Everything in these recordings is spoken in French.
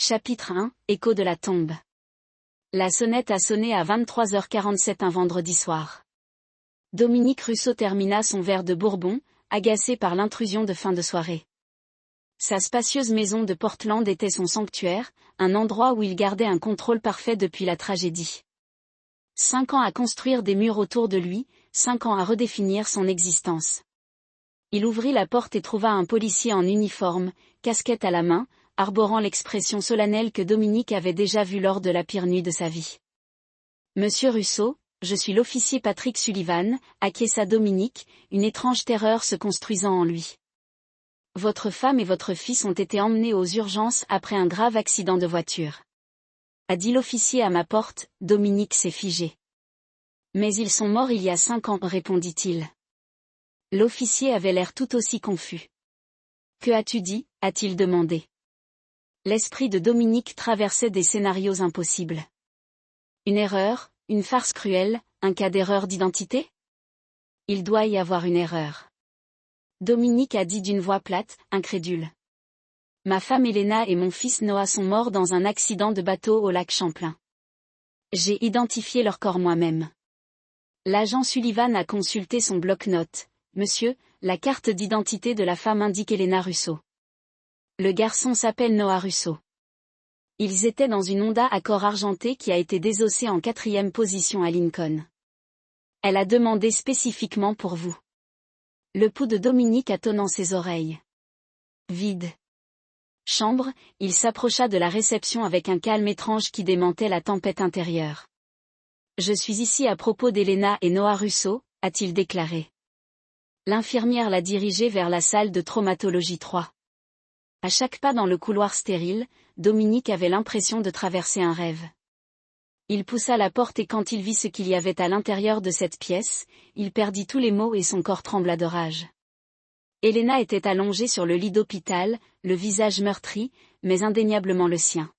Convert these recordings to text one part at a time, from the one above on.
Chapitre 1, Écho de la tombe. La sonnette a sonné à 23h47 un vendredi soir. Dominique Russo termina son verre de bourbon, agacé par l'intrusion de fin de soirée. Sa spacieuse maison de Portland était son sanctuaire, un endroit où il gardait un contrôle parfait depuis la tragédie. 5 ans à construire des murs autour de lui, 5 ans à redéfinir son existence. Il ouvrit la porte et trouva un policier en uniforme, casquette à la main, arborant l'expression solennelle que Dominique avait déjà vue lors de la pire nuit de sa vie. « Monsieur Russo, je suis l'officier Patrick Sullivan », acquiesça Dominique, une étrange terreur se construisant en lui. « Votre femme et votre fils ont été emmenés aux urgences après un grave accident de voiture. » A dit l'officier à ma porte. Dominique s'est figé. « Mais ils sont morts il y a 5 ans, répondit-il. L'officier avait l'air tout aussi confus. « Que as-tu dit » a-t-il demandé. L'esprit de Dominique traversait des scénarios impossibles. Une erreur, une farce cruelle, un cas d'erreur d'identité ? Il doit y avoir une erreur. Dominique a dit d'une voix plate, incrédule. Ma femme Elena et mon fils Noah sont morts dans un accident de bateau au lac Champlain. J'ai identifié leur corps moi-même. L'agent Sullivan a consulté son bloc-notes. Monsieur, la carte d'identité de la femme indique Elena Russo. Le garçon s'appelle Noah Russo. Ils étaient dans une Honda Accord argentée qui a été désossée en 4e position à Lincoln. Elle a demandé spécifiquement pour vous. Le pouls de Dominique a tonnant ses oreilles. Vide. Chambre, il s'approcha de la réception avec un calme étrange qui démentait la tempête intérieure. Je suis ici à propos d'Elena et Noah Russo, a-t-il déclaré. L'infirmière l'a dirigé vers la salle de traumatologie 3. À chaque pas dans le couloir stérile, Dominique avait l'impression de traverser un rêve. Il poussa la porte et quand il vit ce qu'il y avait à l'intérieur de cette pièce, il perdit tous les mots et son corps trembla de rage. Elena était allongée sur le lit d'hôpital, le visage meurtri, mais indéniablement le sien.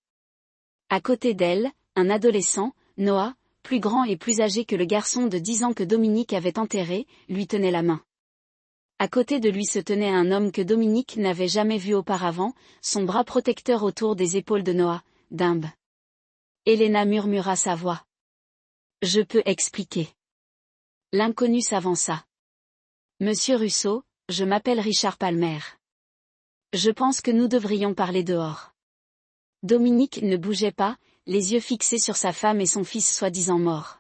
À côté d'elle, un adolescent, Noah, plus grand et plus âgé que le garçon de 10 ans que Dominique avait enterré, lui tenait la main. À côté de lui se tenait un homme que Dominique n'avait jamais vu auparavant, son bras protecteur autour des épaules de Noah, Dimbe. Elena murmura sa voix. Je peux expliquer. L'inconnu s'avança. Monsieur Russo, je m'appelle Richard Palmer. Je pense que nous devrions parler dehors. Dominique ne bougeait pas, les yeux fixés sur sa femme et son fils soi-disant morts.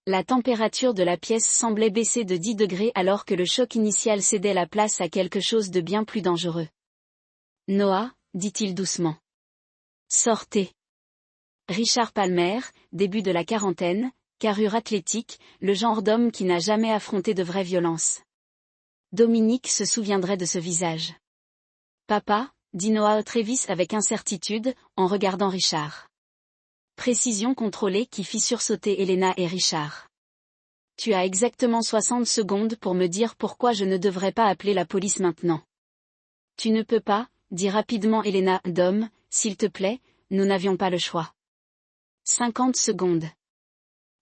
La température de la pièce semblait baisser de 10 degrés alors que le choc initial cédait la place à quelque chose de bien plus dangereux. Noah, dit-il doucement. Sortez. Richard Palmer, début de la quarantaine, carrure athlétique, le genre d'homme qui n'a jamais affronté de vraie violence. Dominique se souviendrait de ce visage. Papa, dit Noah Travis avec incertitude, en regardant Richard. Précision contrôlée qui fit sursauter Elena et Richard. Tu as exactement 60 secondes pour me dire pourquoi je ne devrais pas appeler la police maintenant. Tu ne peux pas, dit rapidement Elena. Dom, s'il te plaît, nous n'avions pas le choix. 50 secondes.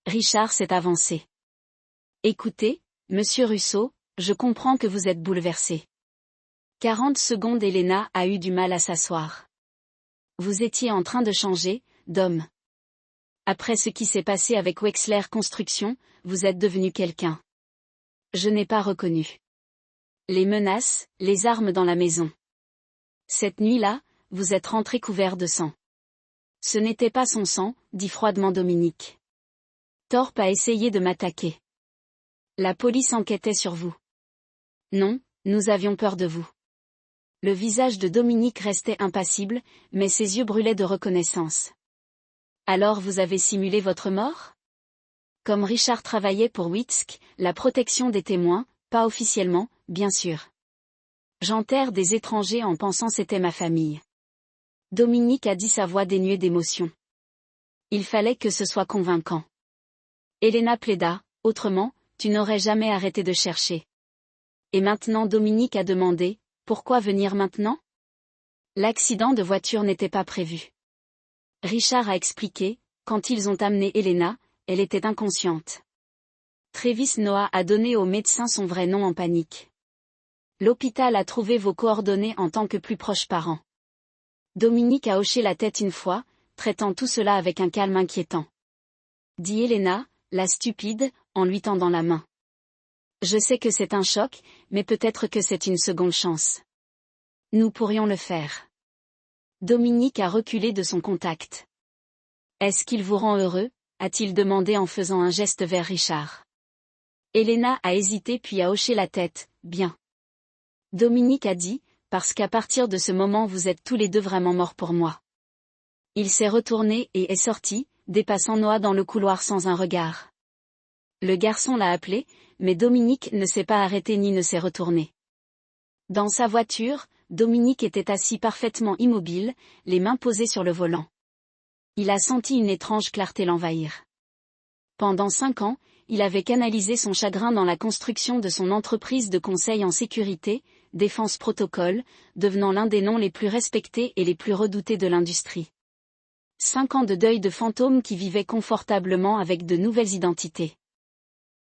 Richard s'est avancé. Écoutez, monsieur Russo, je comprends que vous êtes bouleversé. 40 secondes. Elena a eu du mal à s'asseoir. Vous étiez en train de changer, Dom. Après ce qui s'est passé avec Wexler Construction, vous êtes devenu quelqu'un. Je n'ai pas reconnu. Les menaces, les armes dans la maison. Cette nuit-là, vous êtes rentré couvert de sang. Ce n'était pas son sang, dit froidement Dominique. Thorpe a essayé de m'attaquer. La police enquêtait sur vous. Non, nous avions peur de vous. Le visage de Dominique restait impassible, mais ses yeux brûlaient de reconnaissance. Alors vous avez simulé votre mort ? Comme Richard travaillait pour Witzk, la protection des témoins, pas officiellement, bien sûr. J'enterre des étrangers en pensant c'était ma famille. Dominique a dit sa voix dénuée d'émotion. Il fallait que ce soit convaincant. Elena plaida, autrement, tu n'aurais jamais arrêté de chercher. Et maintenant Dominique a demandé, pourquoi venir maintenant ? L'accident de voiture n'était pas prévu. Richard a expliqué, quand ils ont amené Elena, elle était inconsciente. Travis Noah a donné au médecin son vrai nom en panique. L'hôpital a trouvé vos coordonnées en tant que plus proche parent. Dominique a hoché la tête une fois, traitant tout cela avec un calme inquiétant. Dit Elena, la stupide, en lui tendant la main. Je sais que c'est un choc, mais peut-être que c'est une seconde chance. Nous pourrions le faire. Dominique a reculé de son contact. Est-ce qu'il vous rend heureux, a-t-il demandé en faisant un geste vers Richard. Elena a hésité puis a hoché la tête, bien. Dominique a dit, parce qu'à partir de ce moment vous êtes tous les deux vraiment morts pour moi. Il s'est retourné et est sorti, dépassant Noah dans le couloir sans un regard. Le garçon l'a appelé, mais Dominique ne s'est pas arrêté ni ne s'est retourné. Dans sa voiture, Dominique était assis parfaitement immobile, les mains posées sur le volant. Il a senti une étrange clarté l'envahir. Pendant 5 ans, il avait canalisé son chagrin dans la construction de son entreprise de conseil en sécurité, Défense Protocol, devenant l'un des noms les plus respectés et les plus redoutés de l'industrie. 5 ans de deuil de fantômes qui vivaient confortablement avec de nouvelles identités.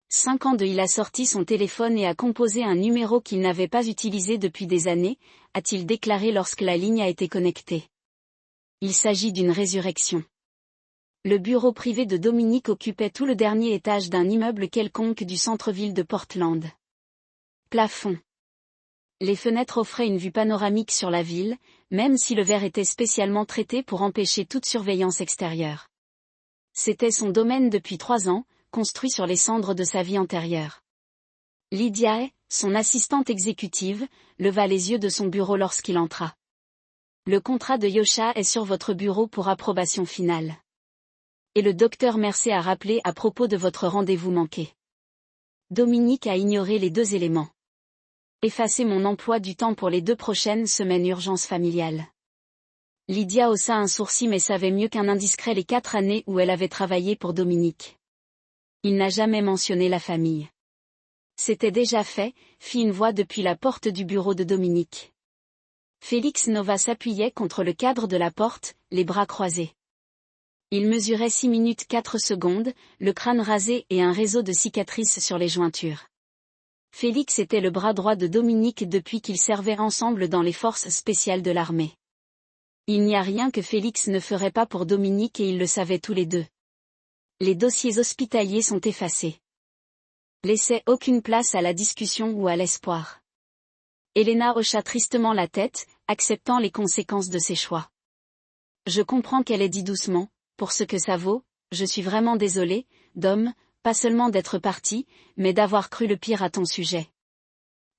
5 ans de il a sorti son téléphone et a composé un numéro qu'il n'avait pas utilisé depuis des années, a-t-il déclaré lorsque la ligne a été connectée. Il s'agit d'une résurrection. Le bureau privé de Dominique occupait tout le dernier étage d'un immeuble quelconque du centre-ville de Portland. Plafond. Les fenêtres offraient une vue panoramique sur la ville, même si le verre était spécialement traité pour empêcher toute surveillance extérieure. C'était son domaine depuis 3 ans, construit sur les cendres de sa vie antérieure. Lydia, son assistante exécutive, leva les yeux de son bureau lorsqu'il entra. Le contrat de Yosha est sur votre bureau pour approbation finale. Et le docteur Mercer a rappelé à propos de votre rendez-vous manqué. Dominique a ignoré les 2 éléments. Effacer mon emploi du temps pour les 2 prochaines semaines urgence familiale. Lydia haussa un sourcil mais savait mieux qu'un indiscret les 4 années où elle avait travaillé pour Dominique. Il n'a jamais mentionné la famille. C'était déjà fait, fit une voix depuis la porte du bureau de Dominique. Félix Nova s'appuyait contre le cadre de la porte, les bras croisés. Il mesurait 6 minutes 4 secondes, le crâne rasé et un réseau de cicatrices sur les jointures. Félix était le bras droit de Dominique depuis qu'ils servaient ensemble dans les forces spéciales de l'armée. Il n'y a rien que Félix ne ferait pas pour Dominique et ils le savaient tous les deux. Les dossiers hospitaliers sont effacés. Laissait aucune place à la discussion ou à l'espoir. Elena hocha tristement la tête, acceptant les conséquences de ses choix. Je comprends qu'elle ait dit doucement, pour ce que ça vaut, je suis vraiment désolée, Dom, pas seulement d'être parti, mais d'avoir cru le pire à ton sujet.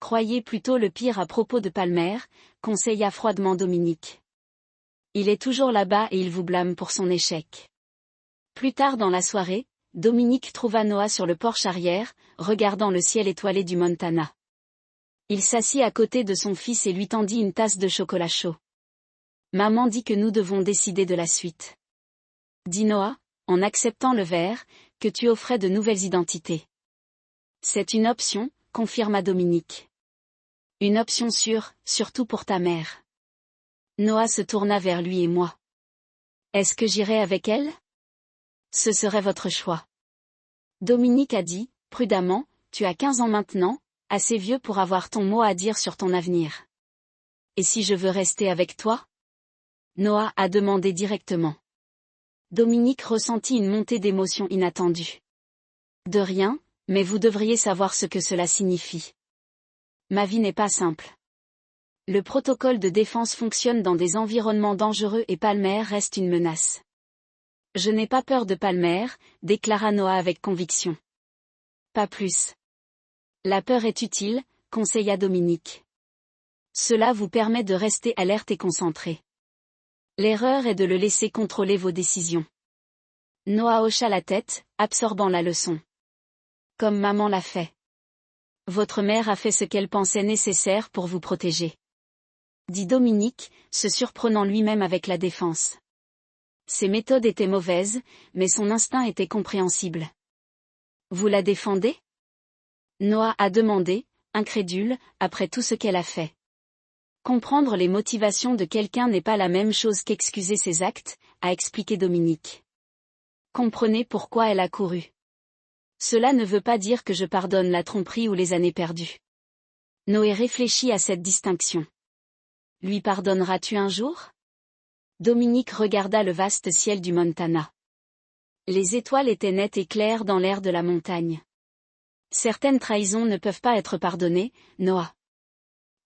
Croyez plutôt le pire à propos de Palmer, conseilla froidement Dominique. Il est toujours là-bas et il vous blâme pour son échec. Plus tard dans la soirée, Dominique trouva Noah sur le porche arrière, regardant le ciel étoilé du Montana. Il s'assit à côté de son fils et lui tendit une tasse de chocolat chaud. Maman dit que nous devons décider de la suite. Dit Noah, en acceptant le verre, que tu offrais de nouvelles identités. C'est une option, confirma Dominique. Une option sûre, surtout pour ta mère. Noah se tourna vers lui et moi. Est-ce que j'irai avec elle? Ce serait votre choix. Dominique a dit, prudemment, tu as 15 ans maintenant, assez vieux pour avoir ton mot à dire sur ton avenir. Et si je veux rester avec toi? Noah a demandé directement. Dominique ressentit une montée d'émotion inattendue. De rien, mais vous devriez savoir ce que cela signifie. Ma vie n'est pas simple. Le protocole de défense fonctionne dans des environnements dangereux et Palmer reste une menace. Je n'ai pas peur de Palmer, déclara Noah avec conviction. Pas plus. La peur est utile, conseilla Dominique. Cela vous permet de rester alerte et concentré. L'erreur est de le laisser contrôler vos décisions. Noah hocha la tête, absorbant la leçon. Comme maman l'a fait. Votre mère a fait ce qu'elle pensait nécessaire pour vous protéger. Dit Dominique, se surprenant lui-même avec la défense. Ses méthodes étaient mauvaises, mais son instinct était compréhensible. Vous la défendez? Noah a demandé, incrédule, après tout ce qu'elle a fait. Comprendre les motivations de quelqu'un n'est pas la même chose qu'excuser ses actes, a expliqué Dominique. Comprenez pourquoi elle a couru. Cela ne veut pas dire que je pardonne la tromperie ou les années perdues. Noé réfléchit à cette distinction. Lui pardonneras-tu un jour? Dominique regarda le vaste ciel du Montana. Les étoiles étaient nettes et claires dans l'air de la montagne. Certaines trahisons ne peuvent pas être pardonnées, Noah.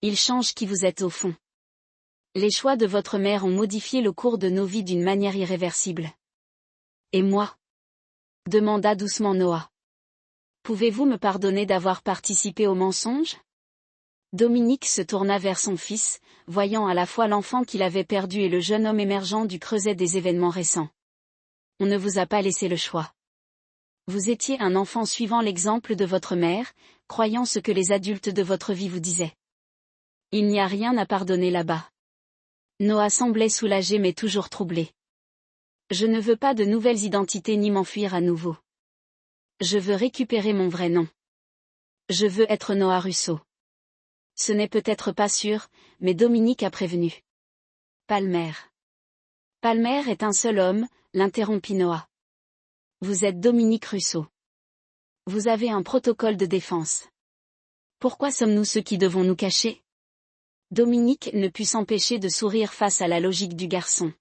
Ils changent qui vous êtes au fond. Les choix de votre mère ont modifié le cours de nos vies d'une manière irréversible. Et moi? Demanda doucement Noah. Pouvez-vous me pardonner d'avoir participé au mensonge? Dominique se tourna vers son fils, voyant à la fois l'enfant qu'il avait perdu et le jeune homme émergeant du creuset des événements récents. On ne vous a pas laissé le choix. Vous étiez un enfant suivant l'exemple de votre mère, croyant ce que les adultes de votre vie vous disaient. Il n'y a rien à pardonner là-bas. Noah semblait soulagé mais toujours troublé. Je ne veux pas de nouvelles identités ni m'enfuir à nouveau. Je veux récupérer mon vrai nom. Je veux être Noah Russo. Ce n'est peut-être pas sûr, mais Dominique a prévenu. Palmer. Palmer est un seul homme, l'interrompit Noah. Vous êtes Dominique Russo. Vous avez un protocole de défense. Pourquoi sommes-nous ceux qui devons nous cacher? Dominique ne put s'empêcher de sourire face à la logique du garçon.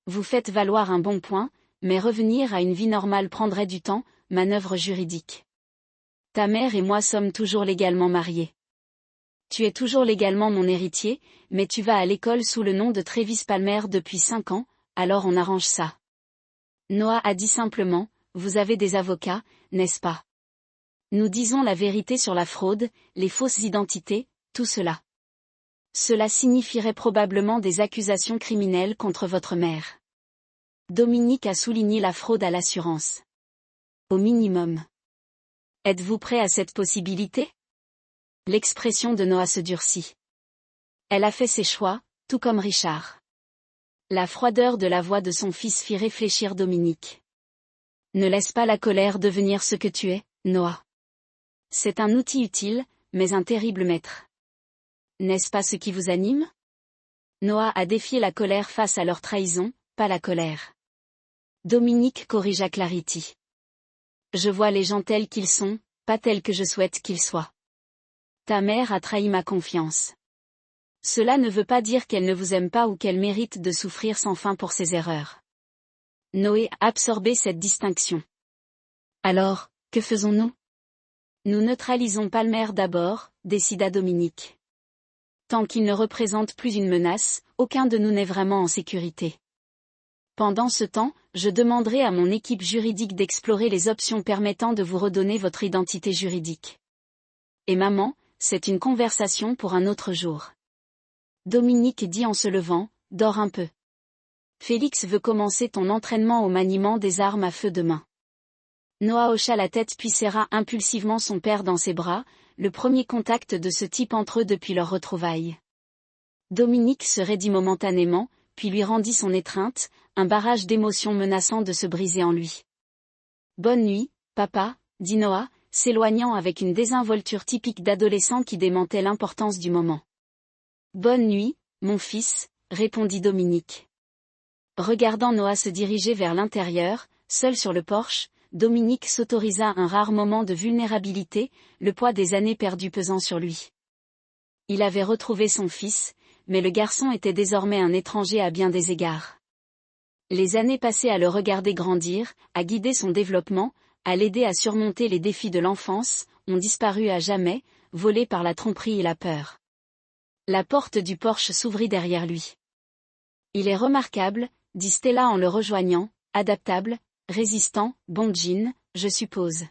Vous faites valoir un bon point, mais revenir à une vie normale prendrait du temps, manœuvre juridique. Ta mère et moi sommes toujours légalement mariés. Tu es toujours légalement mon héritier, mais tu vas à l'école sous le nom de Travis Palmer depuis 5 ans, alors on arrange ça. Noah a dit simplement, vous avez des avocats, n'est-ce pas? Nous disons la vérité sur la fraude, les fausses identités, tout cela. Cela signifierait probablement des accusations criminelles contre votre mère. Dominique a souligné la fraude à l'assurance. Au minimum. Êtes-vous prêt à cette possibilité? L'expression de Noah se durcit. Elle a fait ses choix, tout comme Richard. La froideur de la voix de son fils fit réfléchir Dominique. Ne laisse pas la colère devenir ce que tu es, Noah. C'est un outil utile, mais un terrible maître. N'est-ce pas ce qui vous anime? Noah a défié la colère face à leur trahison, pas la colère. Dominique corrigea Clarity. Je vois les gens tels qu'ils sont, pas tels que je souhaite qu'ils soient. Ta mère a trahi ma confiance. Cela ne veut pas dire qu'elle ne vous aime pas ou qu'elle mérite de souffrir sans fin pour ses erreurs. Noé a absorbé cette distinction. Alors, que faisons-nous? Nous neutralisons Palmer d'abord, décida Dominique. Tant qu'il ne représente plus une menace, aucun de nous n'est vraiment en sécurité. Pendant ce temps, je demanderai à mon équipe juridique d'explorer les options permettant de vous redonner votre identité juridique. Et maman, c'est une conversation pour un autre jour. Dominique dit en se levant, dors un peu. Félix veut commencer ton entraînement au maniement des armes à feu demain. Noah hocha la tête puis serra impulsivement son père dans ses bras, le premier contact de ce type entre eux depuis leur retrouvaille. Dominique se raidit momentanément, puis lui rendit son étreinte, un barrage d'émotions menaçant de se briser en lui. Bonne nuit, papa, dit Noah, s'éloignant avec une désinvolture typique d'adolescent qui démentait l'importance du moment. Bonne nuit, mon fils, répondit Dominique. Regardant Noah se diriger vers l'intérieur, seul sur le porche, Dominique s'autorisa un rare moment de vulnérabilité, le poids des années perdues pesant sur lui. Il avait retrouvé son fils, mais le garçon était désormais un étranger à bien des égards. Les années passées à le regarder grandir, à guider son développement, à l'aider à surmonter les défis de l'enfance, ont disparu à jamais, volés par la tromperie et la peur. La porte du porche s'ouvrit derrière lui. Il est remarquable, dit Stella en le rejoignant, adaptable, résistant, bon jean, je suppose.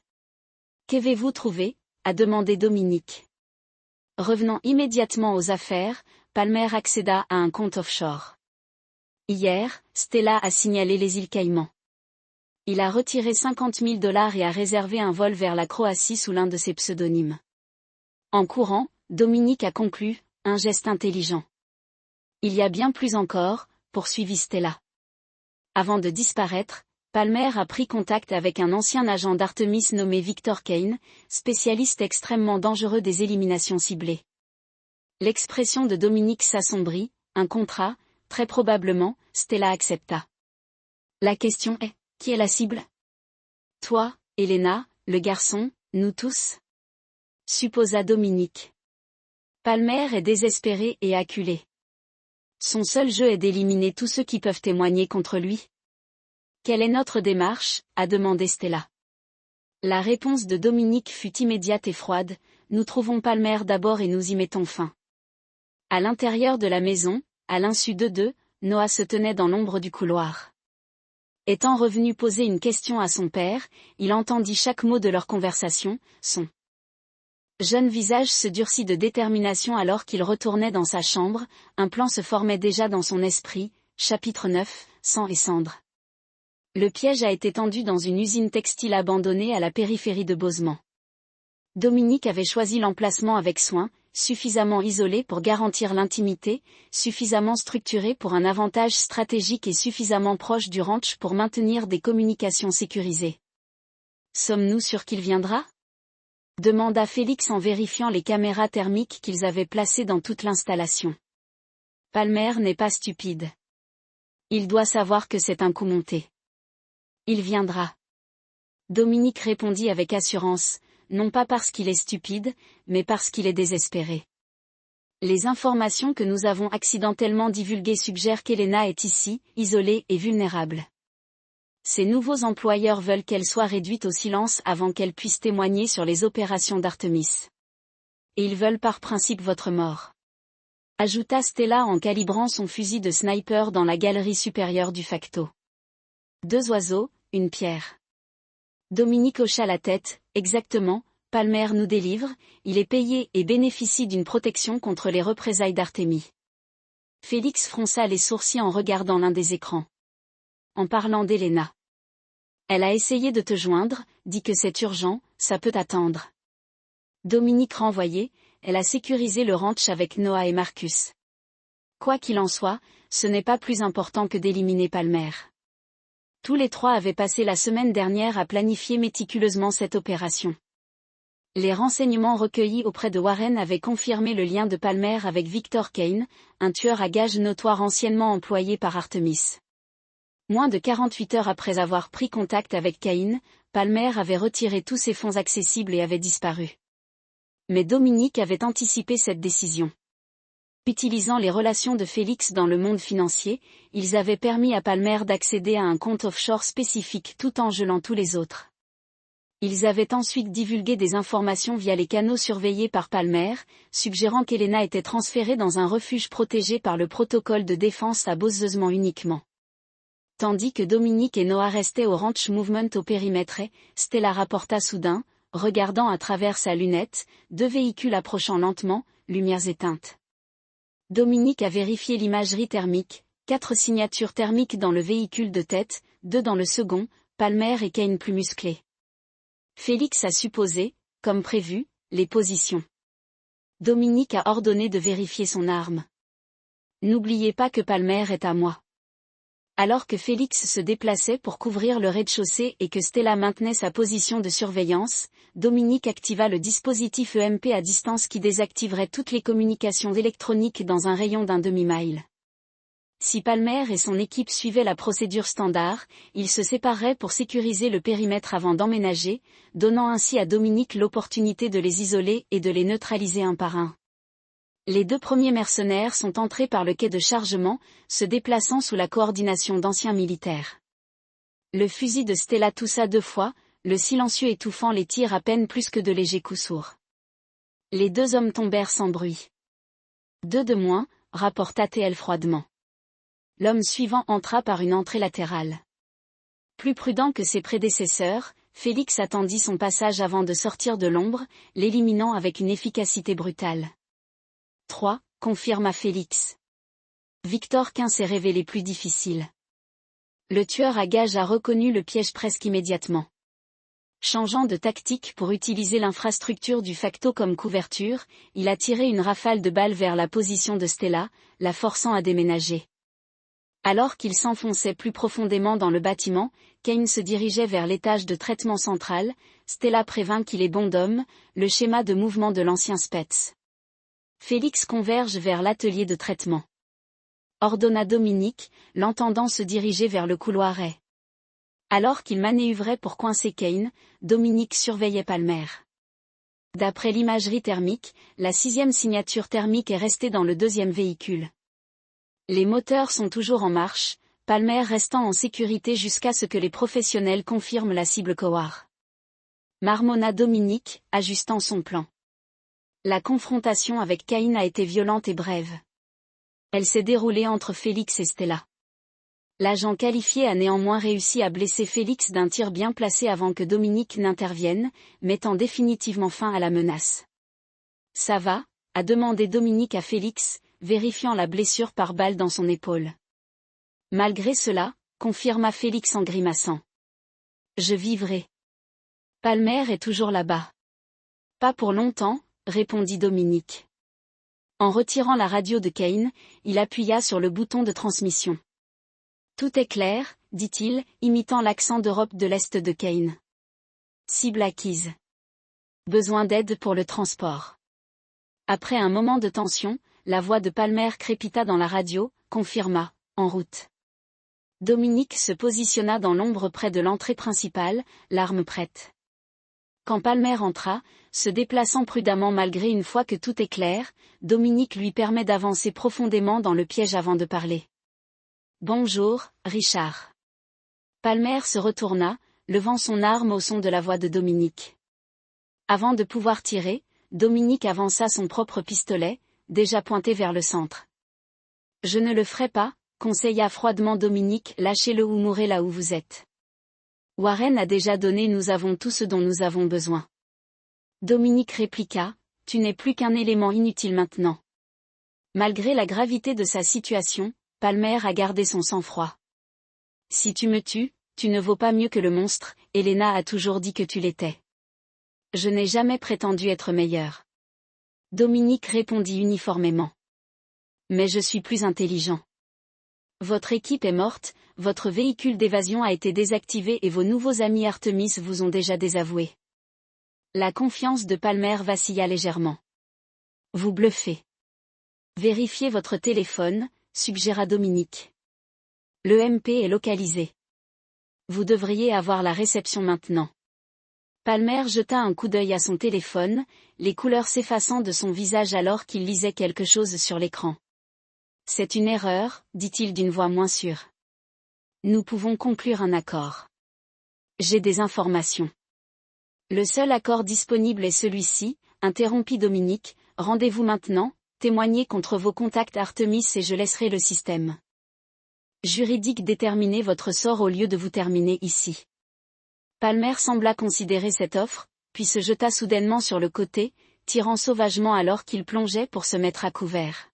Qu'avez-vous trouvé? A demandé Dominique. Revenant immédiatement aux affaires, Palmer accéda à un compte offshore. Hier, Stella a signalé les îles Caïmans. Il a retiré $50 000 et a réservé un vol vers la Croatie sous l'un de ses pseudonymes. En courant, Dominique a conclu, un geste intelligent. Il y a bien plus encore, poursuivit Stella. Avant de disparaître, Palmer a pris contact avec un ancien agent d'Artemis nommé Victor Kane, spécialiste extrêmement dangereux des éliminations ciblées. L'expression de Dominique s'assombrit, un contrat, très probablement, Stella accepta. La question est, qui est la cible? Toi, Elena, le garçon, nous tous? Supposa Dominique. Palmer est désespéré et acculé. Son seul jeu est d'éliminer tous ceux qui peuvent témoigner contre lui. Quelle est notre démarche, a demandé Stella. La réponse de Dominique fut immédiate et froide, nous trouvons Palmer d'abord et nous y mettons fin. À l'intérieur de la maison, à l'insu d'eux deux, Noah se tenait dans l'ombre du couloir. Étant revenu poser une question à son père, il entendit chaque mot de leur conversation, son jeune visage se durcit de détermination alors qu'il retournait dans sa chambre, un plan se formait déjà dans son esprit, chapitre 9, sang et cendres. Le piège a été tendu dans une usine textile abandonnée à la périphérie de Bozeman. Dominique avait choisi l'emplacement avec soin, suffisamment isolé pour garantir l'intimité, suffisamment structuré pour un avantage stratégique et suffisamment proche du ranch pour maintenir des communications sécurisées. Sommes-nous sûrs qu'il viendra ? Demanda Félix en vérifiant les caméras thermiques qu'ils avaient placées dans toute l'installation. Palmer n'est pas stupide. Il doit savoir que c'est un coup monté. Il viendra. Dominique répondit avec assurance, non pas parce qu'il est stupide, mais parce qu'il est désespéré. Les informations que nous avons accidentellement divulguées suggèrent qu'Elena est ici, isolée et vulnérable. Ses nouveaux employeurs veulent qu'elle soit réduite au silence avant qu'elle puisse témoigner sur les opérations d'Artemis. Et ils veulent par principe votre mort. Ajouta Stella en calibrant son fusil de sniper dans la galerie supérieure du facto. 2 oiseaux, une pierre. Dominique hocha la tête, exactement, Palmer nous délivre, il est payé et bénéficie d'une protection contre les représailles d'Artemis. Félix fronça les sourcils en regardant l'un des écrans. En parlant d'Elena. Elle a essayé de te joindre, dit que c'est urgent, ça peut attendre. Dominique renvoyé, elle a sécurisé le ranch avec Noah et Marcus. Quoi qu'il en soit, ce n'est pas plus important que d'éliminer Palmer. Tous les 3 avaient passé la semaine dernière à planifier méticuleusement cette opération. Les renseignements recueillis auprès de Warren avaient confirmé le lien de Palmer avec Victor Kane, un tueur à gages notoire anciennement employé par Artemis. Moins de 48 heures après avoir pris contact avec Kane, Palmer avait retiré tous ses fonds accessibles et avait disparu. Mais Dominique avait anticipé cette décision. Utilisant les relations de Félix dans le monde financier, ils avaient permis à Palmer d'accéder à un compte offshore spécifique tout en gelant tous les autres. Ils avaient ensuite divulgué des informations via les canaux surveillés par Palmer, suggérant qu'Elena était transférée dans un refuge protégé par le protocole de défense à Bozeman uniquement. Tandis que Dominique et Noah restaient au Ranch Movement au périmètre, Stella rapporta soudain, regardant à travers sa lunette, 2 véhicules approchant lentement, lumières éteintes. Dominique a vérifié l'imagerie thermique, 4 signatures thermiques dans le véhicule de tête, 2 dans le second, Palmer et Kane plus musclés. Félix a supposé, comme prévu, les positions. Dominique a ordonné de vérifier son arme. N'oubliez pas que Palmer est à moi. Alors que Félix se déplaçait pour couvrir le rez-de-chaussée et que Stella maintenait sa position de surveillance, Dominique activa le dispositif EMP à distance qui désactiverait toutes les communications électroniques dans un rayon d'un demi-mile. Si Palmer et son équipe suivaient la procédure standard, ils se sépareraient pour sécuriser le périmètre avant d'emménager, donnant ainsi à Dominique l'opportunité de les isoler et de les neutraliser un par un. Les 2 premiers mercenaires sont entrés par le quai de chargement, se déplaçant sous la coordination d'anciens militaires. Le fusil de Stella toussa 2 fois, le silencieux étouffant les tirs à peine plus que de légers coups sourds. Les 2 hommes tombèrent sans bruit. 2 de moins, rapporta TL froidement. L'homme suivant entra par une entrée latérale. Plus prudent que ses prédécesseurs, Félix attendit son passage avant de sortir de l'ombre, l'éliminant avec une efficacité brutale. 3, confirma Félix. Victor Kane s'est révélé plus difficile. Le tueur à gages a reconnu le piège presque immédiatement. Changeant de tactique pour utiliser l'infrastructure du facto comme couverture, il a tiré une rafale de balles vers la position de Stella, la forçant à déménager. Alors qu'il s'enfonçait plus profondément dans le bâtiment, Kane se dirigeait vers l'étage de traitement central, Stella prévint qu'il est bon d'homme, le schéma de mouvement de l'ancien Spets. Félix converge vers l'atelier de traitement. Ordonna Dominique, l'entendant se diriger vers le couloir. Alors qu'il manœuvrait pour coincer Kane, Dominique surveillait Palmer. D'après l'imagerie thermique, la 6e signature thermique est restée dans le 2e véhicule. Les moteurs sont toujours en marche, Palmer restant en sécurité jusqu'à ce que les professionnels confirment la cible Kowar. Marmonna Dominique, ajustant son plan. La confrontation avec Cain a été violente et brève. Elle s'est déroulée entre Félix et Stella. L'agent qualifié a néanmoins réussi à blesser Félix d'un tir bien placé avant que Dominique n'intervienne, mettant définitivement fin à la menace. Ça va, a demandé Dominique à Félix, vérifiant la blessure par balle dans son épaule. Malgré cela, confirma Félix en grimaçant. Je vivrai. Palmer est toujours là-bas. Pas pour longtemps, répondit Dominique. En retirant la radio de Cain, il appuya sur le bouton de transmission. Tout est clair, dit-il, imitant l'accent d'Europe de l'Est de Cain. Cible acquise. Besoin d'aide pour le transport. Après un moment de tension, la voix de Palmer crépita dans la radio, confirma, en route. Dominique se positionna dans l'ombre près de l'entrée principale, l'arme prête. Quand Palmer entra, se déplaçant prudemment malgré une fois que tout est clair, Dominique lui permet d'avancer profondément dans le piège avant de parler. Bonjour, Richard. Palmer se retourna, levant son arme au son de la voix de Dominique. Avant de pouvoir tirer, Dominique avança son propre pistolet, déjà pointé vers le centre. Je ne le ferai pas, conseilla froidement Dominique, lâchez-le ou mourrez là où vous êtes. Warren a déjà donné, nous avons tout ce dont nous avons besoin. Dominique répliqua, tu n'es plus qu'un élément inutile maintenant. Malgré la gravité de sa situation, Palmer a gardé son sang-froid. Si tu me tues, tu ne vaux pas mieux que le monstre, Elena a toujours dit que tu l'étais. Je n'ai jamais prétendu être meilleur. Dominique répondit uniformément. Mais je suis plus intelligent. Votre équipe est morte, votre véhicule d'évasion a été désactivé et vos nouveaux amis Artemis vous ont déjà désavoué. La confiance de Palmer vacilla légèrement. Vous bluffez. Vérifiez votre téléphone, suggéra Dominique. Le MP est localisé. Vous devriez avoir la réception maintenant. Palmer jeta un coup d'œil à son téléphone, les couleurs s'effaçant de son visage alors qu'il lisait quelque chose sur l'écran. C'est une erreur, dit-il d'une voix moins sûre. Nous pouvons conclure un accord. J'ai des informations. Le seul accord disponible est celui-ci, interrompit Dominique, rendez-vous maintenant, témoignez contre vos contacts Artemis et je laisserai le système juridique déterminer votre sort au lieu de vous terminer ici. Palmer sembla considérer cette offre, puis se jeta soudainement sur le côté, tirant sauvagement alors qu'il plongeait pour se mettre à couvert.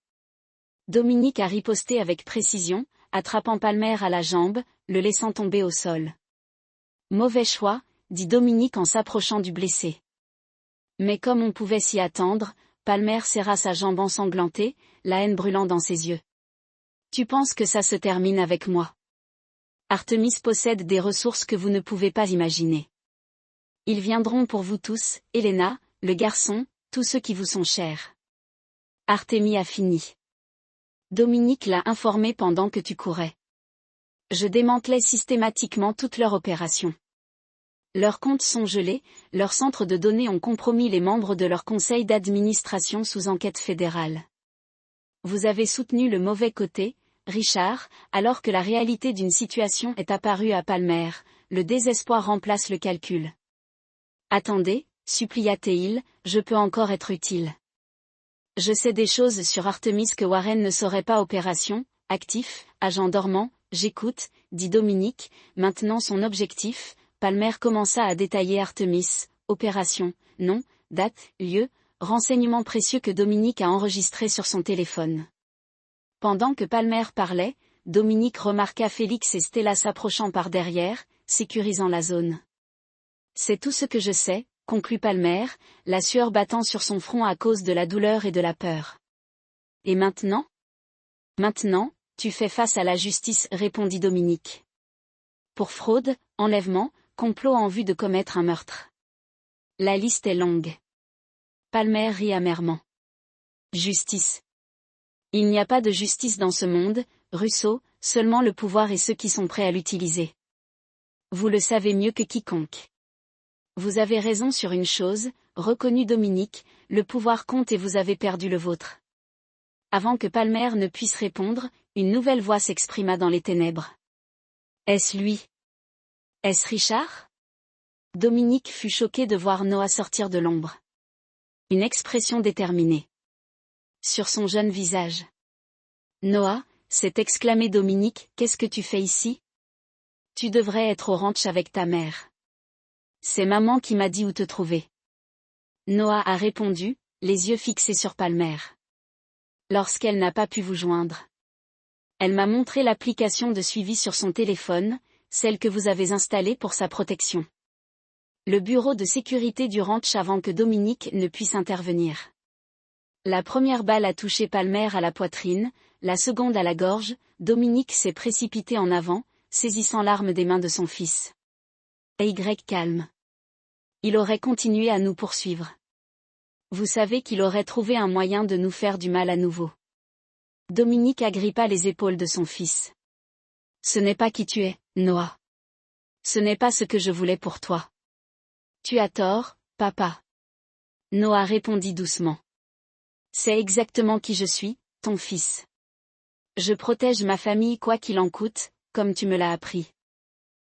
Dominique a riposté avec précision, attrapant Palmer à la jambe, le laissant tomber au sol. Mauvais choix, dit Dominique en s'approchant du blessé. Mais comme on pouvait s'y attendre, Palmer serra sa jambe ensanglantée, la haine brûlant dans ses yeux. Tu penses que ça se termine avec moi? Artemis possède des ressources que vous ne pouvez pas imaginer. Ils viendront pour vous tous, Elena, le garçon, tous ceux qui vous sont chers. Artemis a fini. Dominique l'a informé pendant que tu courais. Je démantelais systématiquement toutes leurs opérations. Leurs comptes sont gelés, leurs centres de données ont compromis les membres de leur conseil d'administration sous enquête fédérale. Vous avez soutenu le mauvais côté, Richard, alors que la réalité d'une situation est apparue à Palmer, le désespoir remplace le calcul. Attendez, supplia Teil, je peux encore être utile. Je sais des choses sur Artemis que Warren ne saurait pas. Opération, actif, agent dormant, j'écoute, dit Dominique, maintenant son objectif. Palmer commença à détailler Artemis, opération, nom, date, lieu, renseignements précieux que Dominique a enregistrés sur son téléphone. Pendant que Palmer parlait, Dominique remarqua Félix et Stella s'approchant par derrière, sécurisant la zone. C'est tout ce que je sais, conclut Palmer, la sueur battant sur son front à cause de la douleur et de la peur. Et maintenant? Maintenant, tu fais face à la justice, répondit Dominique. Pour fraude, enlèvement, complot en vue de commettre un meurtre. La liste est longue. Palmer rit amèrement. Justice. Il n'y a pas de justice dans ce monde, Russo, seulement le pouvoir et ceux qui sont prêts à l'utiliser. Vous le savez mieux que quiconque. Vous avez raison sur une chose, reconnut Dominique, le pouvoir compte et vous avez perdu le vôtre. Avant que Palmer ne puisse répondre, une nouvelle voix s'exprima dans les ténèbres. Est-ce lui? Est-ce Richard? Dominique fut choqué de voir Noah sortir de l'ombre. Une expression déterminée sur son jeune visage. Noah, s'est exclamé Dominique, qu'est-ce que tu fais ici? Tu devrais être au ranch avec ta mère. C'est maman qui m'a dit où te trouver. Noah a répondu, les yeux fixés sur Palmer. Lorsqu'elle n'a pas pu vous joindre. Elle m'a montré l'application de suivi sur son téléphone, celle que vous avez installée pour sa protection. Le bureau de sécurité du ranch avant que Dominique ne puisse intervenir. La première balle a touché Palmer à la poitrine, la seconde à la gorge, Dominique s'est précipité en avant, saisissant l'arme des mains de son fils. Calme. Il aurait continué à nous poursuivre. Vous savez qu'il aurait trouvé un moyen de nous faire du mal à nouveau. Dominique agrippa les épaules de son fils. Ce n'est pas qui tu es, Noah. Ce n'est pas ce que je voulais pour toi. Tu as tort, papa. Noah répondit doucement. C'est exactement qui je suis, ton fils. Je protège ma famille quoi qu'il en coûte, comme tu me l'as appris.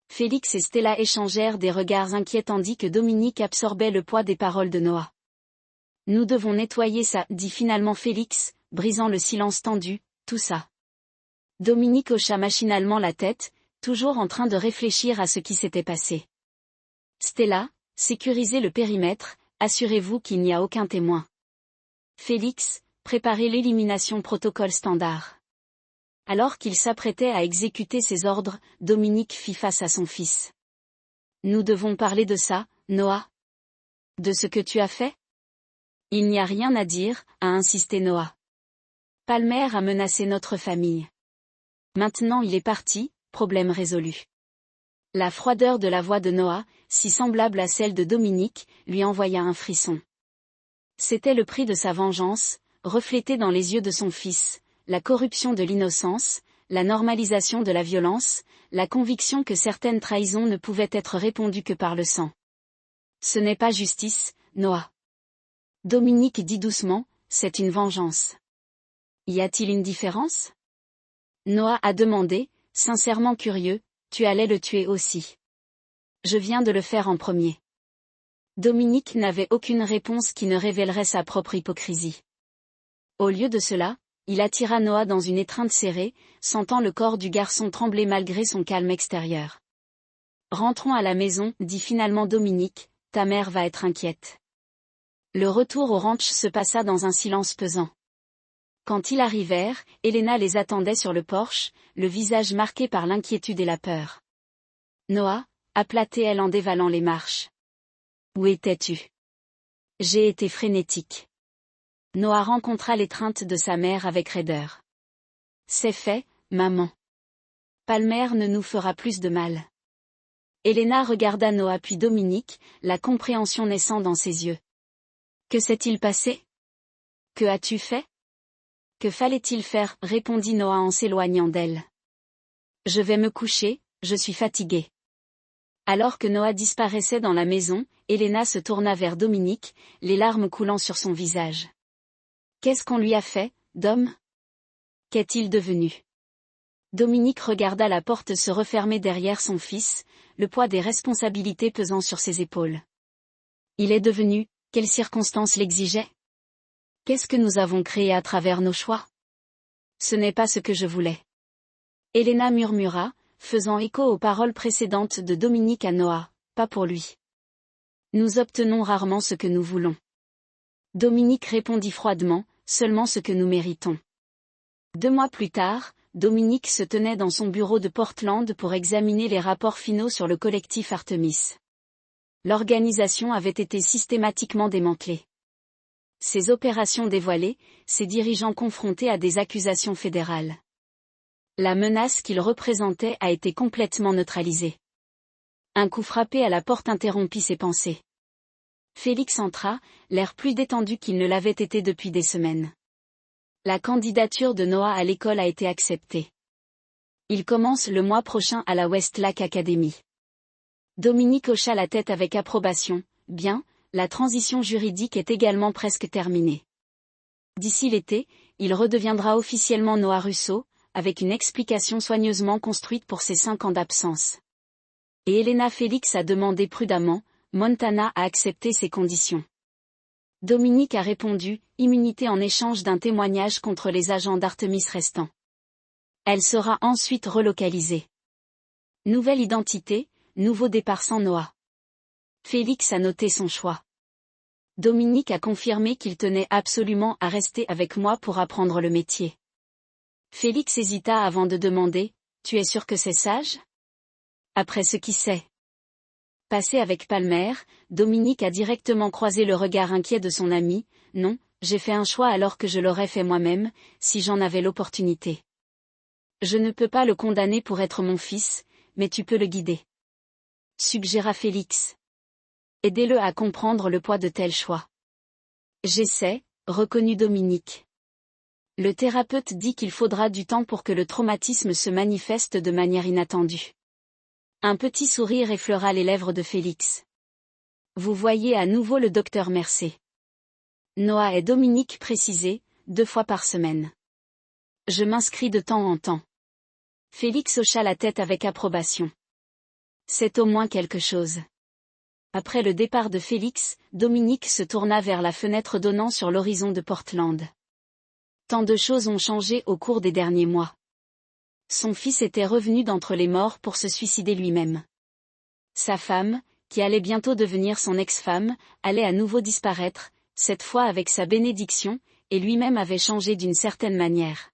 Félix et Stella échangèrent des regards inquiets tandis que Dominique absorbait le poids des paroles de Noah. Nous devons nettoyer ça, dit finalement Félix, brisant le silence tendu, tout ça. Dominique hocha machinalement la tête, toujours en train de réfléchir à ce qui s'était passé. Stella, sécurisez le périmètre, assurez-vous qu'il n'y a aucun témoin. Félix, préparez l'élimination protocole standard. Alors qu'il s'apprêtait à exécuter ses ordres, Dominique fit face à son fils. Nous devons parler de ça, Noah. De ce que tu as fait? Il n'y a rien à dire, a insisté Noah. Palmer a menacé notre famille. Maintenant il est parti, problème résolu. La froideur de la voix de Noah, si semblable à celle de Dominique, lui envoya un frisson. C'était le prix de sa vengeance, reflété dans les yeux de son fils, la corruption de l'innocence, la normalisation de la violence, la conviction que certaines trahisons ne pouvaient être répondues que par le sang. Ce n'est pas justice, Noah. Dominique dit doucement, c'est une vengeance. Y a-t-il une différence? Noah a demandé, sincèrement curieux, tu allais le tuer aussi. Je viens de le faire en premier. Dominique n'avait aucune réponse qui ne révélerait sa propre hypocrisie. Au lieu de cela, il attira Noah dans une étreinte serrée, sentant le corps du garçon trembler malgré son calme extérieur. Rentrons à la maison, dit finalement Dominique, ta mère va être inquiète. Le retour au ranch se passa dans un silence pesant. Quand ils arrivèrent, Elena les attendait sur le porche, le visage marqué par l'inquiétude et la peur. Noah, appela-t-elle en dévalant les marches. Où étais-tu? J'ai été frénétique. Noah rencontra l'étreinte de sa mère avec raideur. C'est fait, maman. Palmer ne nous fera plus de mal. Elena regarda Noah puis Dominique, la compréhension naissant dans ses yeux. Que s'est-il passé? Que as-tu fait? Que fallait-il faire? Répondit Noah en s'éloignant d'elle. Je vais me coucher, je suis fatigué. Alors que Noah disparaissait dans la maison, Elena se tourna vers Dominique, les larmes coulant sur son visage. Qu'est-ce qu'on lui a fait, Dom? Qu'est-il devenu? Dominique regarda la porte se refermer derrière son fils, le poids des responsabilités pesant sur ses épaules. Il est devenu, quelles circonstances l'exigeaient? Qu'est-ce que nous avons créé à travers nos choix? Ce n'est pas ce que je voulais. Elena murmura, faisant écho aux paroles précédentes de Dominique à Noah, pas pour lui. Nous obtenons rarement ce que nous voulons. Dominique répondit froidement, seulement ce que nous méritons. 2 mois plus tard, Dominique se tenait dans son bureau de Portland pour examiner les rapports finaux sur le collectif Artemis. L'organisation avait été systématiquement démantelée. Ses opérations dévoilées, ses dirigeants confrontés à des accusations fédérales. La menace qu'il représentait a été complètement neutralisée. Un coup frappé à la porte interrompit ses pensées. Félix entra, l'air plus détendu qu'il ne l'avait été depuis des semaines. La candidature de Noah à l'école a été acceptée. Il commence le mois prochain à la Westlake Academy. Dominique hocha la tête avec approbation, bien, la transition juridique est également presque terminée. D'ici l'été, il redeviendra officiellement Noah Russo, avec une explication soigneusement construite pour ses 5 ans d'absence. Et Elena Félix a demandé prudemment, Montana a accepté ses conditions. Dominique a répondu, immunité en échange d'un témoignage contre les agents d'Artemis restants. Elle sera ensuite relocalisée. Nouvelle identité, nouveau départ sans Noah. Félix a noté son choix. Dominique a confirmé qu'il tenait absolument à rester avec moi pour apprendre le métier. Félix hésita avant de demander, tu es sûr que c'est sage? Après ce qui s'est passé avec Palmer, Dominique a directement croisé le regard inquiet de son ami, non, j'ai fait un choix alors que je l'aurais fait moi-même, si j'en avais l'opportunité. Je ne peux pas le condamner pour être mon fils, mais tu peux le guider. Suggéra Félix. Aidez-le à comprendre le poids de tels choix. J'essaie, reconnut Dominique. Le thérapeute dit qu'il faudra du temps pour que le traumatisme se manifeste de manière inattendue. Un petit sourire effleura les lèvres de Félix. Vous voyez à nouveau le docteur Mercé. Noah et Dominique précisé, 2 fois par semaine. Je m'inscris de temps en temps. Félix hocha la tête avec approbation. C'est au moins quelque chose. Après le départ de Félix, Dominique se tourna vers la fenêtre donnant sur l'horizon de Portland. Tant de choses ont changé au cours des derniers mois. Son fils était revenu d'entre les morts pour se suicider lui-même. Sa femme, qui allait bientôt devenir son ex-femme, allait à nouveau disparaître, cette fois avec sa bénédiction, et lui-même avait changé d'une certaine manière.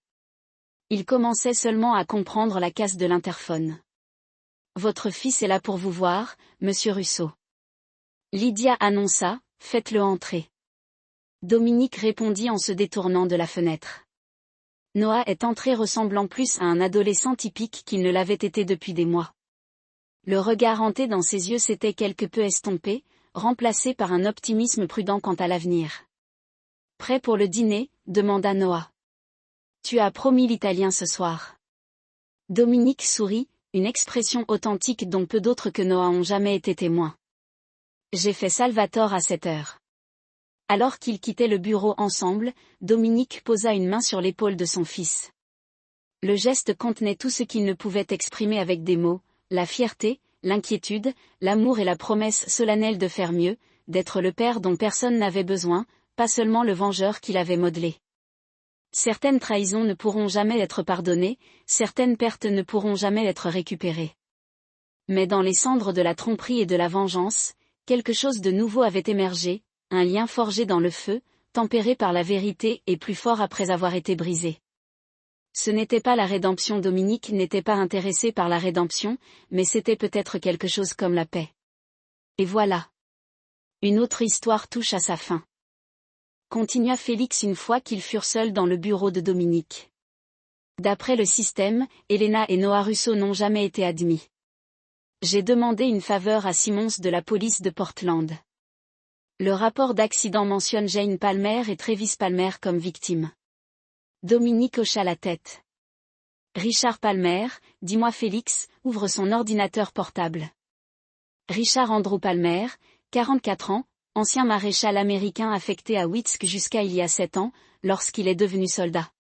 Il commençait seulement à comprendre la casse de l'interphone. Votre fils est là pour vous voir, monsieur Russo. Lydia annonça, faites-le entrer. Dominique répondit en se détournant de la fenêtre. Noah est entré ressemblant plus à un adolescent typique qu'il ne l'avait été depuis des mois. Le regard hanté dans ses yeux s'était quelque peu estompé, remplacé par un optimisme prudent quant à l'avenir. Prêt pour le dîner, demanda Noah. Tu as promis l'italien ce soir. Dominique sourit, une expression authentique dont peu d'autres que Noah ont jamais été témoins. J'ai fait Salvatore à 7 heures. Alors qu'ils quittaient le bureau ensemble, Dominique posa une main sur l'épaule de son fils. Le geste contenait tout ce qu'il ne pouvait exprimer avec des mots, la fierté, l'inquiétude, l'amour et la promesse solennelle de faire mieux, d'être le père dont personne n'avait besoin, pas seulement le vengeur qu'il avait modelé. Certaines trahisons ne pourront jamais être pardonnées, certaines pertes ne pourront jamais être récupérées. Mais dans les cendres de la tromperie et de la vengeance, quelque chose de nouveau avait émergé, un lien forgé dans le feu, tempéré par la vérité et plus fort après avoir été brisé. Ce n'était pas la rédemption. Dominique n'était pas intéressé par la rédemption, mais c'était peut-être quelque chose comme la paix. Et voilà. Une autre histoire touche à sa fin. Continua Félix une fois qu'ils furent seuls dans le bureau de Dominique. D'après le système, Elena et Noah Russo n'ont jamais été admis. J'ai demandé une faveur à Simmons de la police de Portland. Le rapport d'accident mentionne Jane Palmer et Travis Palmer comme victimes. Dominique hocha la tête. Richard Palmer, dis-moi Félix, ouvre son ordinateur portable. Richard Andrew Palmer, 44 ans, ancien maréchal américain affecté à Witsk jusqu'à il y a 7 ans, lorsqu'il est devenu soldat.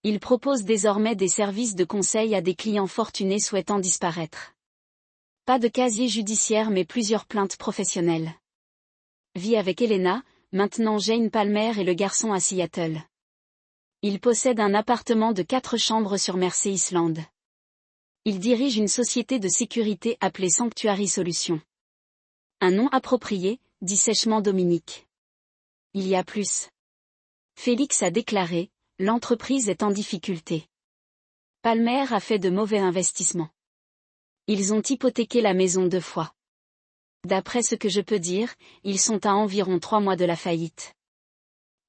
Il propose désormais des services de conseil à des clients fortunés souhaitant disparaître. Pas de casier judiciaire mais plusieurs plaintes professionnelles. Vit avec Elena, maintenant Jane Palmer et le garçon à Seattle. Il possède un appartement de 4 chambres sur Mersey Island. Il dirige une société de sécurité appelée Sanctuary Solutions. Un nom approprié, dit sèchement Dominique. Il y a plus. Félix a déclaré, l'entreprise est en difficulté. Palmer a fait de mauvais investissements. Ils ont hypothéqué la maison 2 fois. D'après ce que je peux dire, ils sont à environ 3 mois de la faillite.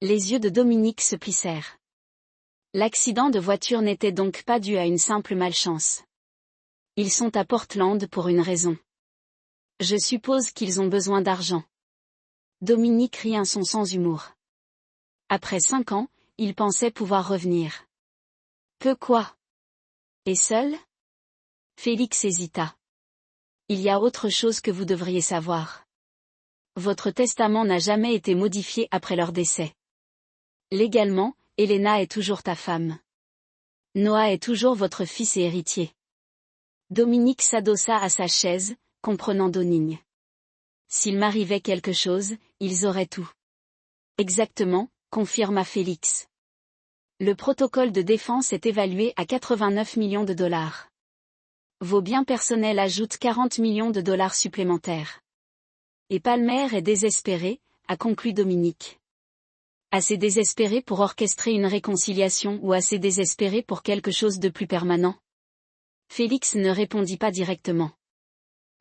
Les yeux de Dominique se plissèrent. L'accident de voiture n'était donc pas dû à une simple malchance. Ils sont à Portland pour une raison. Je suppose qu'ils ont besoin d'argent. Dominique rit un son sans humour. Après 5 ans, il pensait pouvoir revenir. Que quoi? Et seul? Félix hésita. Il y a autre chose que vous devriez savoir. Votre testament n'a jamais été modifié après leur décès. Légalement, Elena est toujours ta femme. Noah est toujours votre fils et héritier. Dominique s'adossa à sa chaise, comprenant Downing. S'il m'arrivait quelque chose, ils auraient tout. Exactement, confirma Félix. Le protocole de défense est évalué à 89 millions de dollars. Vos biens personnels ajoutent 40 millions de dollars supplémentaires. Et Palmer est désespéré, a conclu Dominique. Assez désespéré pour orchestrer une réconciliation ou assez désespéré pour quelque chose de plus permanent? Félix ne répondit pas directement.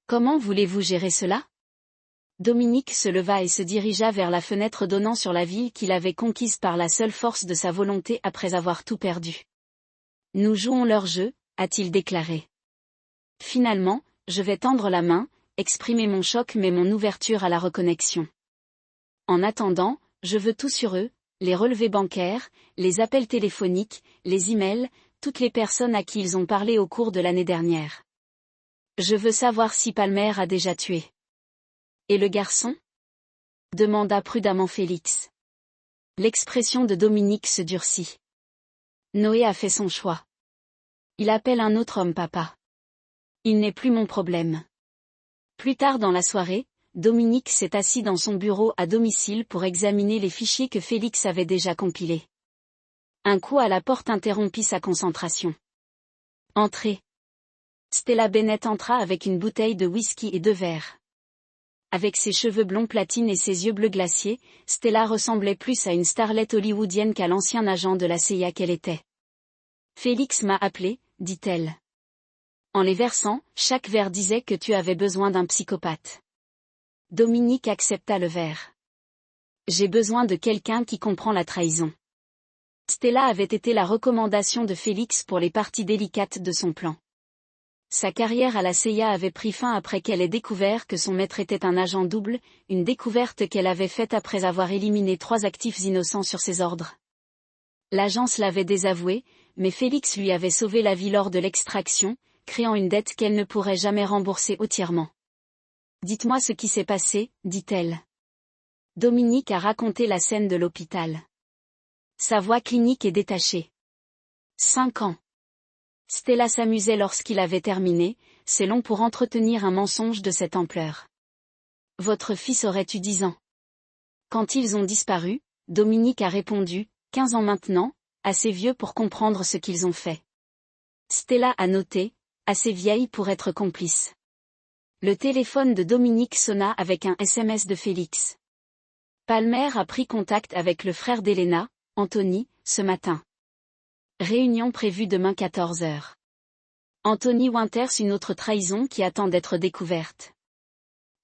Comment voulez-vous gérer cela? Dominique se leva et se dirigea vers la fenêtre donnant sur la ville qu'il avait conquise par la seule force de sa volonté après avoir tout perdu. Nous jouons leur jeu, a-t-il déclaré. Finalement, je vais tendre la main, exprimer mon choc mais mon ouverture à la reconnexion. En attendant, je veux tout sur eux, les relevés bancaires, les appels téléphoniques, les emails, toutes les personnes à qui ils ont parlé au cours de l'année dernière. Je veux savoir si Palmer a déjà tué. Et le garçon? Demanda prudemment Félix. L'expression de Dominique se durcit. Noé a fait son choix. Il appelle un autre homme papa. Il n'est plus mon problème. Plus tard dans la soirée, Dominique s'est assis dans son bureau à domicile pour examiner les fichiers que Félix avait déjà compilés. Un coup à la porte interrompit sa concentration. Entrez. Stella Bennett entra avec une bouteille de whisky et 2 verres. Avec ses cheveux blonds platine et ses yeux bleus glaciers, Stella ressemblait plus à une starlette hollywoodienne qu'à l'ancien agent de la CIA qu'elle était. Félix m'a appelé, dit-elle. En les versant, chaque verre disait que tu avais besoin d'un psychopathe. Dominique accepta le verre. J'ai besoin de quelqu'un qui comprend la trahison. Stella avait été la recommandation de Félix pour les parties délicates de son plan. Sa carrière à la CIA avait pris fin après qu'elle ait découvert que son maître était un agent double, une découverte qu'elle avait faite après avoir éliminé 3 actifs innocents sur ses ordres. L'agence l'avait désavoué, mais Félix lui avait sauvé la vie lors de l'extraction, créant une dette qu'elle ne pourrait jamais rembourser entièrement. Dites-moi ce qui s'est passé, dit-elle. Dominique a raconté la scène de l'hôpital. Sa voix clinique est détachée. 5 ans. Stella s'amusait lorsqu'il avait terminé, c'est long pour entretenir un mensonge de cette ampleur. Votre fils aurait eu 10 ans. Quand ils ont disparu, Dominique a répondu, 15 ans maintenant, assez vieux pour comprendre ce qu'ils ont fait. Stella a noté, assez vieille pour être complice. Le téléphone de Dominique sonna avec un SMS de Félix. Palmer a pris contact avec le frère d'Elena, Anthony, ce matin. Réunion prévue demain 14h. Anthony Winters, une autre trahison qui attend d'être découverte.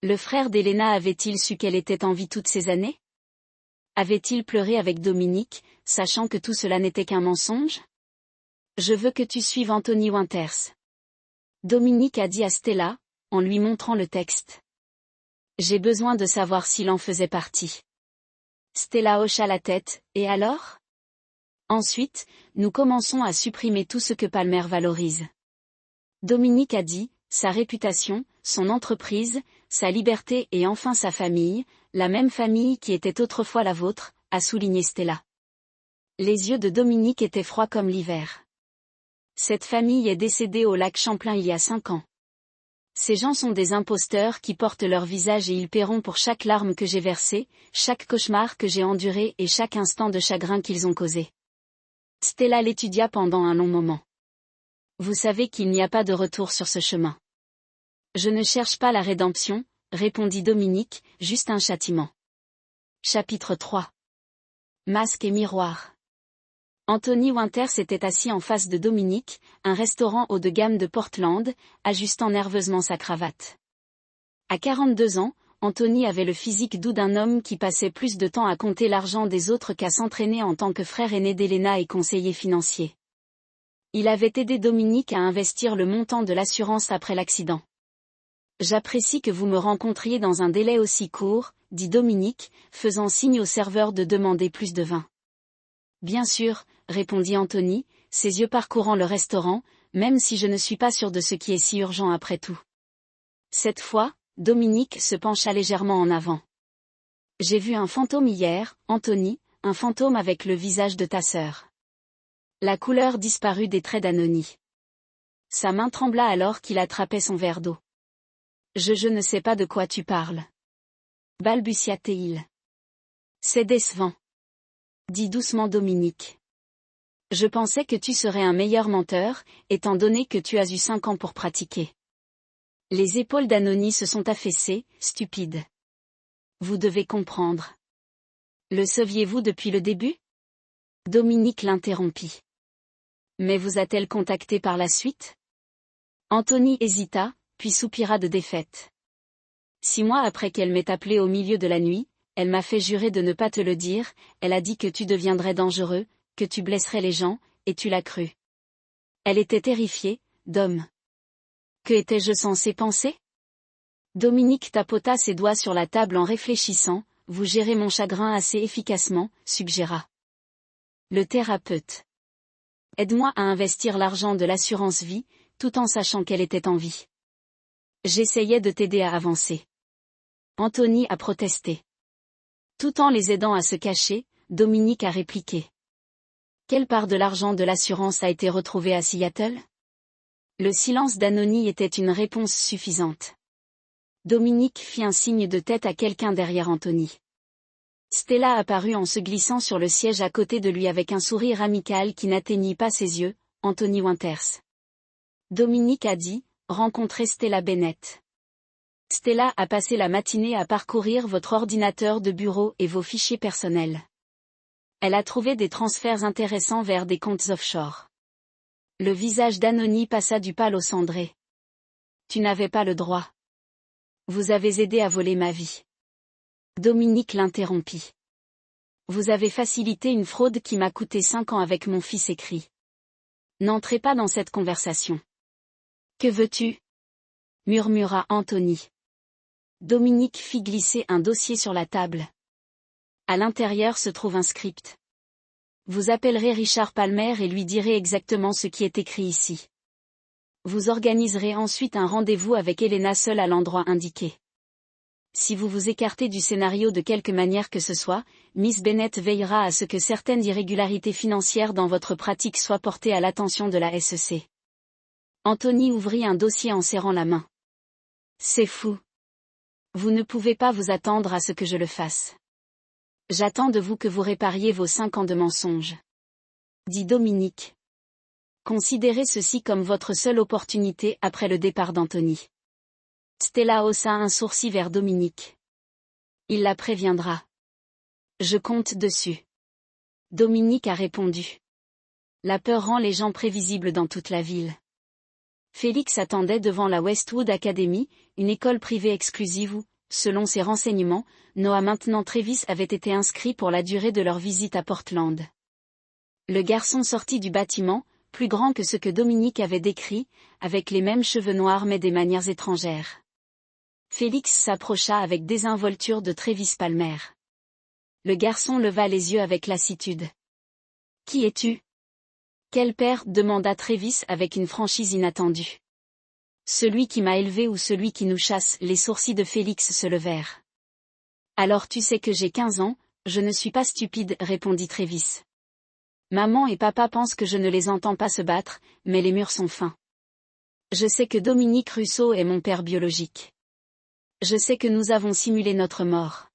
Le frère d'Elena avait-il su qu'elle était en vie toutes ces années? Avait-il pleuré avec Dominique, sachant que tout cela n'était qu'un mensonge? Je veux que tu suives Anthony Winters. Dominique a dit à Stella, en lui montrant le texte. J'ai besoin de savoir s'il en faisait partie. Stella hocha la tête, et alors? Ensuite, nous commençons à supprimer tout ce que Palmer valorise. Dominique a dit, sa réputation, son entreprise, sa liberté et enfin sa famille, la même famille qui était autrefois la vôtre, a souligné Stella. Les yeux de Dominique étaient froids comme l'hiver. Cette famille est décédée au lac Champlain il y a 5 ans. Ces gens sont des imposteurs qui portent leur visage et ils paieront pour chaque larme que j'ai versée, chaque cauchemar que j'ai enduré et chaque instant de chagrin qu'ils ont causé. Stella l'étudia pendant un long moment. Vous savez qu'il n'y a pas de retour sur ce chemin. Je ne cherche pas la rédemption, répondit Dominique, juste un châtiment. Chapitre 3. Masque et miroir. Anthony Winters était assis en face de Dominique, un restaurant haut de gamme de Portland, ajustant nerveusement sa cravate. À 42 ans, Anthony avait le physique doux d'un homme qui passait plus de temps à compter l'argent des autres qu'à s'entraîner en tant que frère aîné d'Elena et conseiller financier. Il avait aidé Dominique à investir le montant de l'assurance après l'accident. J'apprécie que vous me rencontriez dans un délai aussi court, dit Dominique, faisant signe au serveur de demander plus de vin. Bien sûr, répondit Anthony, ses yeux parcourant le restaurant, même si je ne suis pas sûr de ce qui est si urgent après tout. Cette fois, Dominique se pencha légèrement en avant. J'ai vu un fantôme hier, Anthony, un fantôme avec le visage de ta sœur. La couleur disparut des traits d'Anony. Sa main trembla alors qu'il attrapait son verre d'eau. Je ne sais pas de quoi tu parles. Balbutia-t-il. C'est décevant. Dit doucement Dominique. Je pensais que tu serais un meilleur menteur, étant donné que tu as eu 5 ans pour pratiquer. Les épaules d'Anony se sont affaissées, stupide. Vous devez comprendre. Le saviez-vous depuis le début? Dominique l'interrompit. Mais vous a-t-elle contacté par la suite? Anthony hésita, puis soupira de défaite. 6 mois après qu'elle m'ait appelé au milieu de la nuit, elle m'a fait jurer de ne pas te le dire, elle a dit que tu deviendrais dangereux, que tu blesserais les gens, et tu l'as cru. Elle était terrifiée, Dom. Que étais-je censé penser? Dominique tapota ses doigts sur la table en réfléchissant, vous gérez mon chagrin assez efficacement, suggéra. Le thérapeute. Aide-moi à investir l'argent de l'assurance vie, tout en sachant qu'elle était en vie. J'essayais de t'aider à avancer. Anthony a protesté. Tout en les aidant à se cacher, Dominique a répliqué. Quelle part de l'argent de l'assurance a été retrouvée à Seattle? Le silence d'Anony était une réponse suffisante. Dominique fit un signe de tête à quelqu'un derrière Anthony. Stella apparut en se glissant sur le siège à côté de lui avec un sourire amical qui n'atteignit pas ses yeux, Anthony Winters. Dominique a dit, rencontrez Stella Bennett. Stella a passé la matinée à parcourir votre ordinateur de bureau et vos fichiers personnels. Elle a trouvé des transferts intéressants vers des comptes offshore. Le visage d'Anony passa du pâle au cendré. Tu n'avais pas le droit. Vous avez aidé à voler ma vie. Dominique l'interrompit. Vous avez facilité une fraude qui m'a coûté 5 ans avec mon fils écrit. N'entrez pas dans cette conversation. Que veux-tu? Murmura Anthony. Dominique fit glisser un dossier sur la table. À l'intérieur se trouve un script. Vous appellerez Richard Palmer et lui direz exactement ce qui est écrit ici. Vous organiserez ensuite un rendez-vous avec Elena seule à l'endroit indiqué. Si vous vous écartez du scénario de quelque manière que ce soit, Miss Bennett veillera à ce que certaines irrégularités financières dans votre pratique soient portées à l'attention de la SEC. Anthony ouvrit un dossier en serrant la main. C'est fou. Vous ne pouvez pas vous attendre à ce que je le fasse. J'attends de vous que vous répariez vos 5 ans de mensonges. Dit Dominique. Considérez ceci comme votre seule opportunité après le départ d'Anthony. Stella haussa un sourcil vers Dominique. Il la préviendra. Je compte dessus. Dominique a répondu. La peur rend les gens prévisibles dans toute la ville. Félix attendait devant la Westwood Academy, une école privée exclusive où, selon ses renseignements, Noah maintenant Travis avait été inscrit pour la durée de leur visite à Portland. Le garçon sortit du bâtiment, plus grand que ce que Dominique avait décrit, avec les mêmes cheveux noirs mais des manières étrangères. Félix s'approcha avec désinvolture de Travis Palmer. Le garçon leva les yeux avec lassitude. Qui es-tu? Quel père? Demanda Travis avec une franchise inattendue. Celui qui m'a élevé ou celui qui nous chasse? Les sourcils de Félix se levèrent. Alors tu sais que j'ai 15 ans, je ne suis pas stupide, répondit Travis. Maman et papa pensent que je ne les entends pas se battre, mais les murs sont fins. Je sais que Dominique Russo est mon père biologique. Je sais que nous avons simulé notre mort.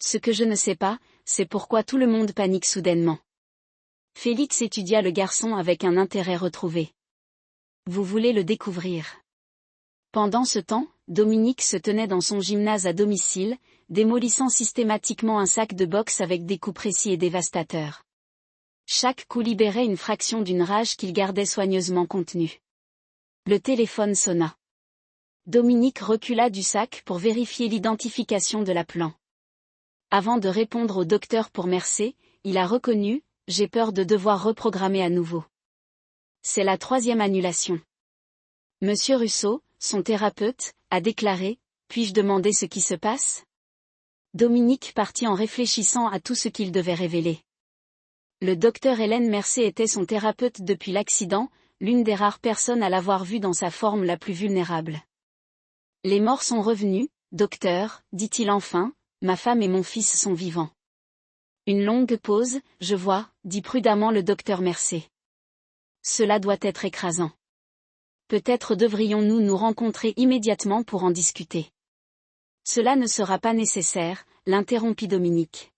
Ce que je ne sais pas, c'est pourquoi tout le monde panique soudainement. Félix étudia le garçon avec un intérêt retrouvé. Vous voulez le découvrir. Pendant ce temps, Dominique se tenait dans son gymnase à domicile, démolissant systématiquement un sac de boxe avec des coups précis et dévastateurs. Chaque coup libérait une fraction d'une rage qu'il gardait soigneusement contenue. Le téléphone sonna. Dominique recula du sac pour vérifier l'identification de l'appelant. Avant de répondre au docteur pour Mercé, il a reconnu, j'ai peur de devoir reprogrammer à nouveau. C'est la 3e annulation. Monsieur Russo, son thérapeute, a déclaré, puis-je demander ce qui se passe? Dominique partit en réfléchissant à tout ce qu'il devait révéler. Le docteur Hélène Mercé était son thérapeute depuis l'accident, l'une des rares personnes à l'avoir vu dans sa forme la plus vulnérable. Les morts sont revenus, docteur, dit-il enfin, ma femme et mon fils sont vivants. Une longue pause, je vois, dit prudemment le docteur Mercé. Cela doit être écrasant. Peut-être devrions-nous nous rencontrer immédiatement pour en discuter. Cela ne sera pas nécessaire, l'interrompit Dominique.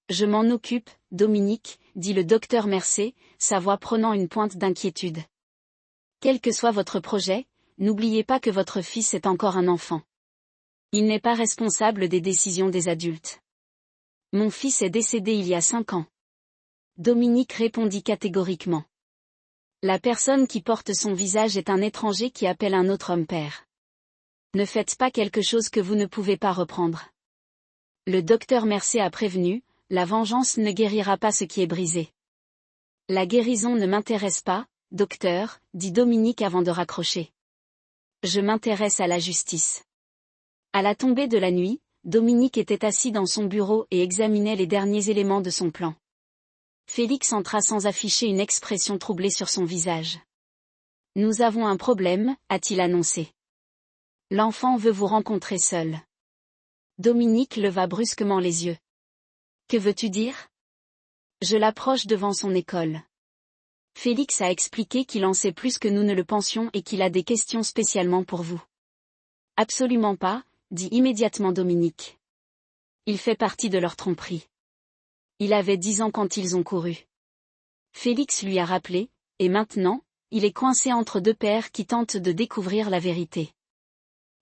Je m'en occupe, Dominique, dit le docteur Mercé, sa voix prenant une pointe d'inquiétude. Quel que soit votre projet, n'oubliez pas que votre fils est encore un enfant. Il n'est pas responsable des décisions des adultes. Mon fils est décédé il y a 5 ans. Dominique répondit catégoriquement. La personne qui porte son visage est un étranger qui appelle un autre homme père. Ne faites pas quelque chose que vous ne pouvez pas reprendre. Le docteur Mercé a prévenu, la vengeance ne guérira pas ce qui est brisé. La guérison ne m'intéresse pas, docteur, dit Dominique avant de raccrocher. Je m'intéresse à la justice. À la tombée de la nuit, Dominique était assis dans son bureau et examinait les derniers éléments de son plan. Félix entra sans afficher une expression troublée sur son visage. Nous avons un problème, a-t-il annoncé. L'enfant veut vous rencontrer seul. Dominique leva brusquement les yeux. Que veux-tu dire? Je l'approche devant son école. Félix a expliqué qu'il en sait plus que nous ne le pensions et qu'il a des questions spécialement pour vous. Absolument pas, dit immédiatement Dominique. Il fait partie de leur tromperie. Il avait 10 ans quand ils ont couru. Félix lui a rappelé, et maintenant, il est coincé entre deux pères qui tentent de découvrir la vérité.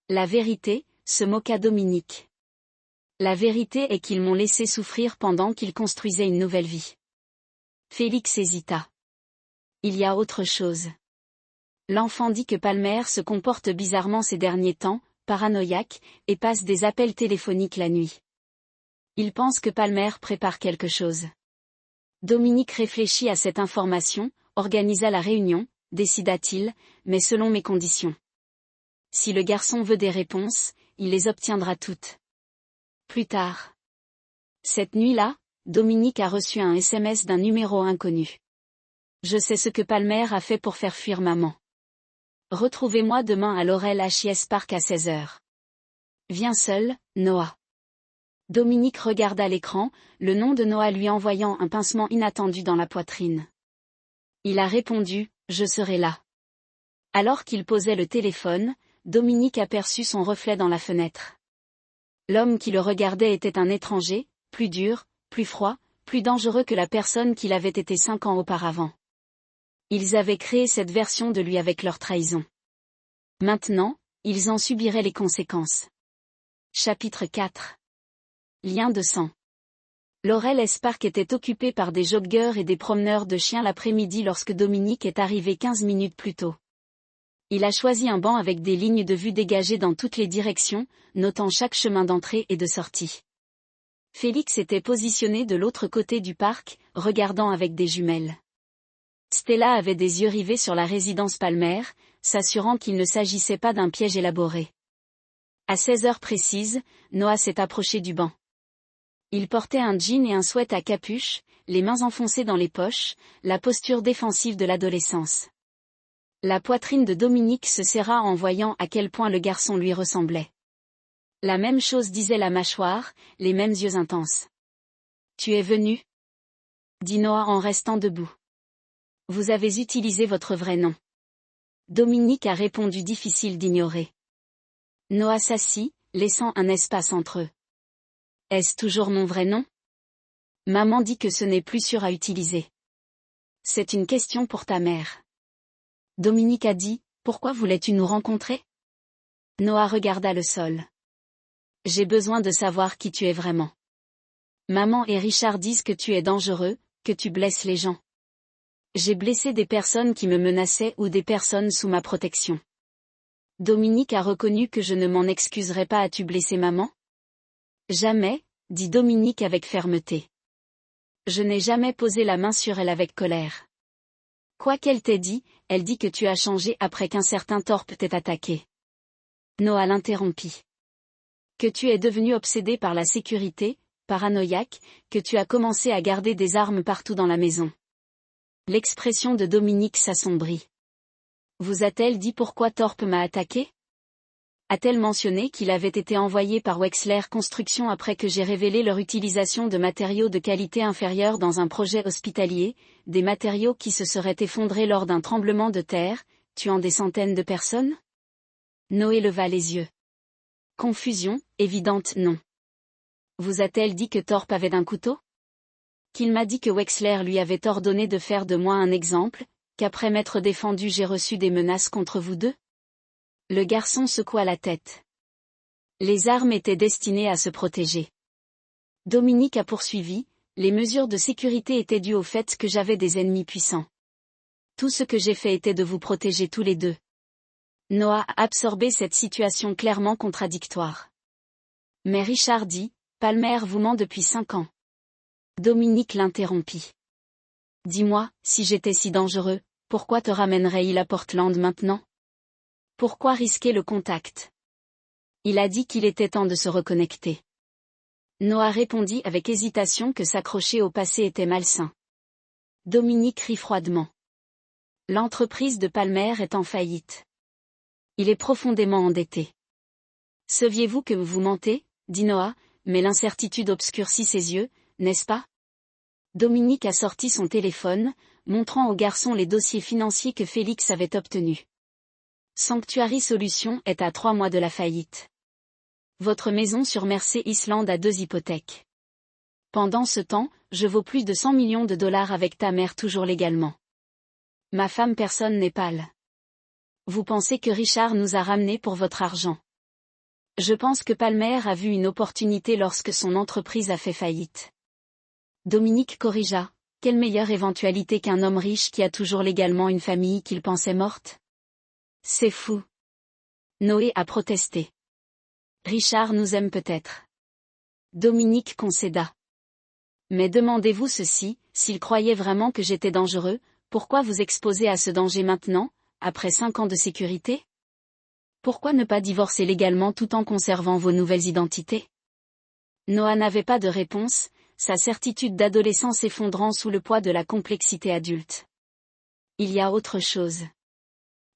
La vérité, se moqua Dominique. La vérité est qu'ils m'ont laissé souffrir pendant qu'ils construisaient une nouvelle vie. Félix hésita. Il y a autre chose. L'enfant dit que Palmer se comporte bizarrement ces derniers temps, paranoïaque, et passe des appels téléphoniques la nuit. Il pense que Palmer prépare quelque chose. Dominique réfléchit à cette information, organisa la réunion, décida-t-il, mais selon mes conditions. Si le garçon veut des réponses, il les obtiendra toutes. Plus tard. Cette nuit-là, Dominique a reçu un SMS d'un numéro inconnu. Je sais ce que Palmer a fait pour faire fuir maman. Retrouvez-moi demain à Laurel H.I.S. Park à 16h. Viens seul, Noah. Dominique regarda l'écran, le nom de Noah lui envoyant un pincement inattendu dans la poitrine. Il a répondu, je serai là. Alors qu'il posait le téléphone, Dominique aperçut son reflet dans la fenêtre. L'homme qui le regardait était un étranger, plus dur, plus froid, plus dangereux que la personne qu'il avait été 5 ans auparavant. Ils avaient créé cette version de lui avec leur trahison. Maintenant, ils en subiraient les conséquences. Chapitre 4. Lien de sang. Laurel S. Park était occupé par des joggeurs et des promeneurs de chiens l'après-midi lorsque Dominique est arrivé 15 minutes plus tôt. Il a choisi un banc avec des lignes de vue dégagées dans toutes les directions, notant chaque chemin d'entrée et de sortie. Félix était positionné de l'autre côté du parc, regardant avec des jumelles. Stella avait des yeux rivés sur la résidence Palmer, s'assurant qu'il ne s'agissait pas d'un piège élaboré. À 16 heures précises, Noah s'est approché du banc. Il portait un jean et un sweat à capuche, les mains enfoncées dans les poches, la posture défensive de l'adolescence. La poitrine de Dominique se serra en voyant à quel point le garçon lui ressemblait. La même chose disait la mâchoire, les mêmes yeux intenses. « Tu es venu ?» dit Noah en restant debout. « Vous avez utilisé votre vrai nom. » Dominique a répondu difficile d'ignorer. Noah s'assit, laissant un espace entre eux. « Est-ce toujours mon vrai nom ? Maman dit que ce n'est plus sûr à utiliser. C'est une question pour ta mère. » Dominique a dit, « Pourquoi voulais-tu nous rencontrer ?» Noah regarda le sol. « J'ai besoin de savoir qui tu es vraiment. Maman et Richard disent que tu es dangereux, que tu blesses les gens. J'ai blessé des personnes qui me menaçaient ou des personnes sous ma protection. Dominique a reconnu que je ne m'en excuserais pas. As-tu blessé maman ? Jamais, dit Dominique avec fermeté. Je n'ai jamais posé la main sur elle avec colère. Quoi qu'elle t'ait dit, elle dit que tu as changé après qu'un certain Thorpe t'ait attaqué. Noah l'interrompit. Que tu es devenu obsédé par la sécurité, paranoïaque, que tu as commencé à garder des armes partout dans la maison. L'expression de Dominique s'assombrit. Vous a-t-elle dit pourquoi Thorpe m'a attaqué ? A-t-elle mentionné qu'il avait été envoyé par Wexler Construction après que j'ai révélé leur utilisation de matériaux de qualité inférieure dans un projet hospitalier, des matériaux qui se seraient effondrés lors d'un tremblement de terre, tuant des centaines de personnes? Noé leva les yeux. Confusion, évidente non. Vous a-t-elle dit que Thorpe avait d'un couteau? Qu'il m'a dit que Wexler lui avait ordonné de faire de moi un exemple, qu'après m'être défendu j'ai reçu des menaces contre vous deux? Le garçon secoua la tête. Les armes étaient destinées à se protéger. Dominique a poursuivi, les mesures de sécurité étaient dues au fait que j'avais des ennemis puissants. Tout ce que j'ai fait était de vous protéger tous les deux. Noah a absorbé cette situation clairement contradictoire. Mais Richard dit, Palmer vous ment depuis 5 ans. Dominique l'interrompit. Dis-moi, si j'étais si dangereux, pourquoi te ramènerait-il à Portland maintenant? Pourquoi risquer le contact? Il a dit qu'il était temps de se reconnecter. Noah répondit avec hésitation que s'accrocher au passé était malsain. Dominique rit froidement. L'entreprise de Palmer est en faillite. Il est profondément endetté. Saviez-vous que vous mentez, dit Noah, mais l'incertitude obscurcit ses yeux, n'est-ce pas? Dominique a sorti son téléphone, montrant au garçon les dossiers financiers que Félix avait obtenus. Sanctuary Solutions est à 3 mois de la faillite. Votre maison sur Mersey Island a 2 hypothèques. Pendant ce temps, je vaux plus de 100 millions de dollars avec ta mère toujours légalement. Ma femme personne n'est pâle. Vous pensez que Richard nous a ramenés pour votre argent. Je pense que Palmer a vu une opportunité lorsque son entreprise a fait faillite. Dominique corrigea, quelle meilleure éventualité qu'un homme riche qui a toujours légalement une famille qu'il pensait morte? C'est fou. Noé a protesté. Richard nous aime peut-être. Dominique concéda. Mais demandez-vous ceci, s'il croyait vraiment que j'étais dangereux, pourquoi vous exposer à ce danger maintenant, après 5 ans de sécurité? Pourquoi ne pas divorcer légalement tout en conservant vos nouvelles identités? Noah n'avait pas de réponse, sa certitude d'adolescent s'effondrant sous le poids de la complexité adulte. Il y a autre chose.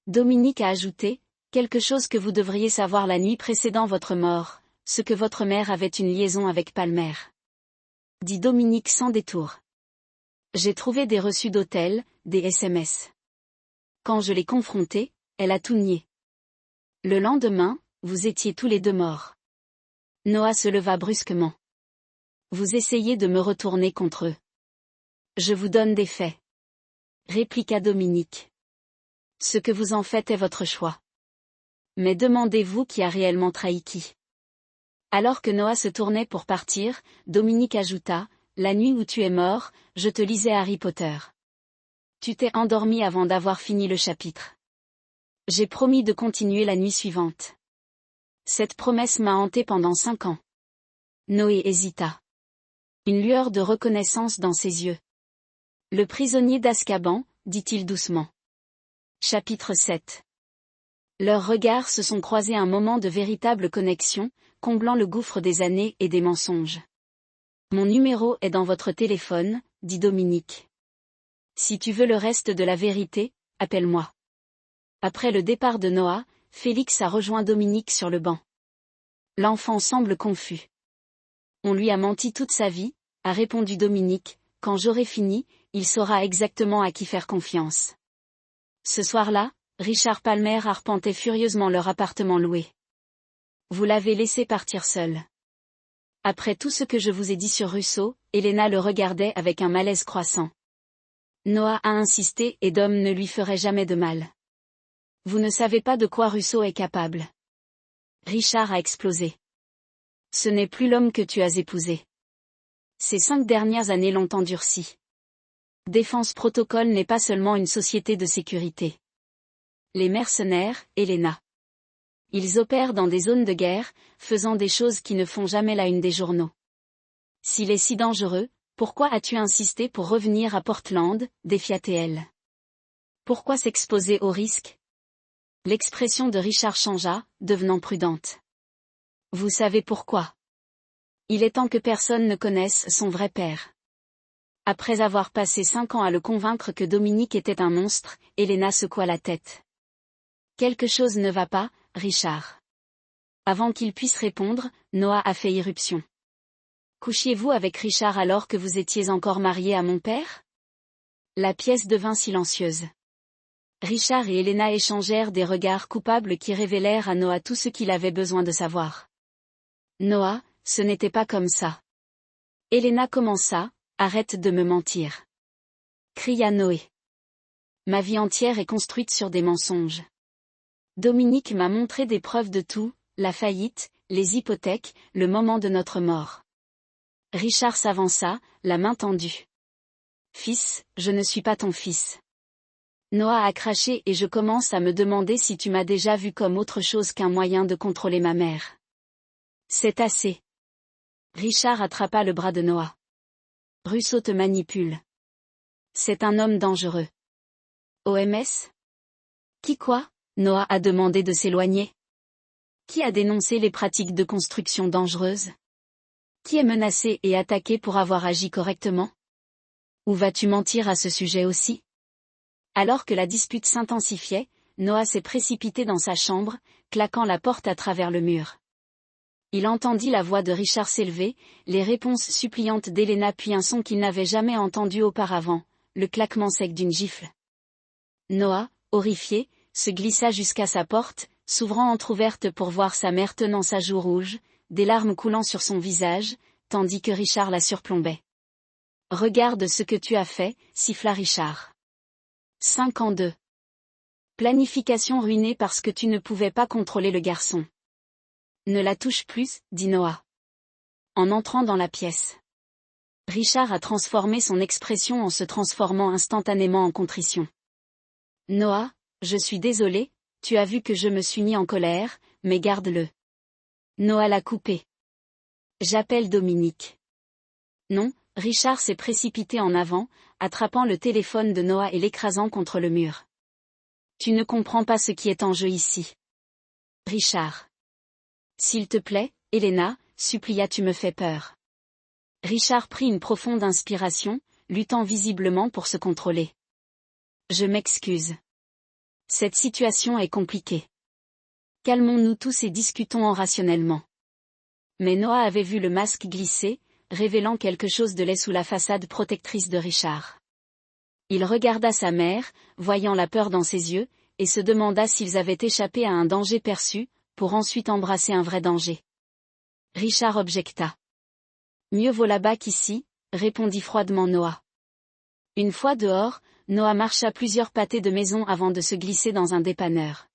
Dominique a ajouté, quelque chose que vous devriez savoir la nuit précédant votre mort, ce que votre mère avait une liaison avec Palmer. Dit Dominique sans détour. J'ai trouvé des reçus d'hôtel, des SMS. Quand je l'ai confrontée, elle a tout nié. Le lendemain, vous étiez tous les deux morts. Noah se leva brusquement. Vous essayez de me retourner contre eux. Je vous donne des faits. Répliqua Dominique. Ce que vous en faites est votre choix. Mais demandez-vous qui a réellement trahi qui. Alors que Noah se tournait pour partir, Dominique ajouta, la nuit où tu es mort, je te lisais Harry Potter. Tu t'es endormi avant d'avoir fini le chapitre. J'ai promis de continuer la nuit suivante. Cette promesse m'a hanté pendant 5 ans. Noé hésita. Une lueur de reconnaissance dans ses yeux. Le prisonnier d'Azkaban, dit-il doucement. Chapitre 7. Leurs regards se sont croisés un moment de véritable connexion, comblant le gouffre des années et des mensonges. Mon numéro est dans votre téléphone, dit Dominique. Si tu veux le reste de la vérité, appelle-moi. Après le départ de Noah, Félix a rejoint Dominique sur le banc. L'enfant semble confus. On lui a menti toute sa vie, a répondu Dominique, quand j'aurai fini, il saura exactement à qui faire confiance. Ce soir-là, Richard Palmer arpentait furieusement leur appartement loué. Vous l'avez laissé partir seul. Après tout ce que je vous ai dit sur Russo, Elena le regardait avec un malaise croissant. Noah a insisté et Dom ne lui ferait jamais de mal. Vous ne savez pas de quoi Russo est capable. Richard a explosé. Ce n'est plus l'homme que tu as épousé. Ces 5 dernières années l'ont endurci. Défense Protocol n'est pas seulement une société de sécurité. Les mercenaires, Elena. Ils opèrent dans des zones de guerre, faisant des choses qui ne font jamais la une des journaux. S'il est si dangereux, pourquoi as-tu insisté pour revenir à Portland, défia TL. Pourquoi s'exposer au risque? L'expression de Richard changea, devenant prudente. Vous savez pourquoi? Il est temps que personne ne connaisse son vrai père. Après avoir passé 5 ans à le convaincre que Dominique était un monstre, Elena secoua la tête. Quelque chose ne va pas, Richard. Avant qu'il puisse répondre, Noah a fait irruption. Couchiez-vous avec Richard alors que vous étiez encore marié à mon père? La pièce devint silencieuse. Richard et Elena échangèrent des regards coupables qui révélèrent à Noah tout ce qu'il avait besoin de savoir. Noah, ce n'était pas comme ça. Elena commença, arrête de me mentir. Cria Noé. Ma vie entière est construite sur des mensonges. Dominique m'a montré des preuves de tout, la faillite, les hypothèques, le moment de notre mort. Richard s'avança, la main tendue. Fils, je ne suis pas ton fils. Noah a craché et je commence à me demander si tu m'as déjà vu comme autre chose qu'un moyen de contrôler ma mère. C'est assez. Richard attrapa le bras de Noah. Russo te manipule. C'est un homme dangereux. OMS? Qui quoi? Noah a demandé de s'éloigner. Qui a dénoncé les pratiques de construction dangereuses? Qui est menacé et attaqué pour avoir agi correctement? Ou vas-tu mentir à ce sujet aussi? Alors que la dispute s'intensifiait, Noah s'est précipité dans sa chambre, claquant la porte à travers le mur. Il entendit la voix de Richard s'élever, les réponses suppliantes d'Elena puis un son qu'il n'avait jamais entendu auparavant, le claquement sec d'une gifle. Noah, horrifié, se glissa jusqu'à sa porte, s'ouvrant entr'ouverte pour voir sa mère tenant sa joue rouge, des larmes coulant sur son visage, tandis que Richard la surplombait. « Regarde ce que tu as fait, siffla Richard. 5 ans de planification ruinée parce que tu ne pouvais pas contrôler le garçon. Ne la touche plus, dit Noah. En entrant dans la pièce. Richard a transformé son expression en se transformant instantanément en contrition. Noah, je suis désolé, tu as vu que je me suis mis en colère, mais garde-le. Noah l'a coupé. J'appelle Dominique. Non, Richard s'est précipité en avant, attrapant le téléphone de Noah et l'écrasant contre le mur. Tu ne comprends pas ce qui est en jeu ici. Richard. S'il te plaît, Elena, supplia tu me fais peur. Richard prit une profonde inspiration, luttant visiblement pour se contrôler. Je m'excuse. Cette situation est compliquée. Calmons-nous tous et discutons rationnellement. Mais Noah avait vu le masque glisser, révélant quelque chose de laid sous la façade protectrice de Richard. Il regarda sa mère, voyant la peur dans ses yeux, et se demanda s'ils avaient échappé à un danger perçu, pour ensuite embrasser un vrai danger. Richard objecta. Mieux vaut là-bas qu'ici, répondit froidement Noah. Une fois dehors, Noah marcha plusieurs pâtés de maison avant de se glisser dans un dépanneur.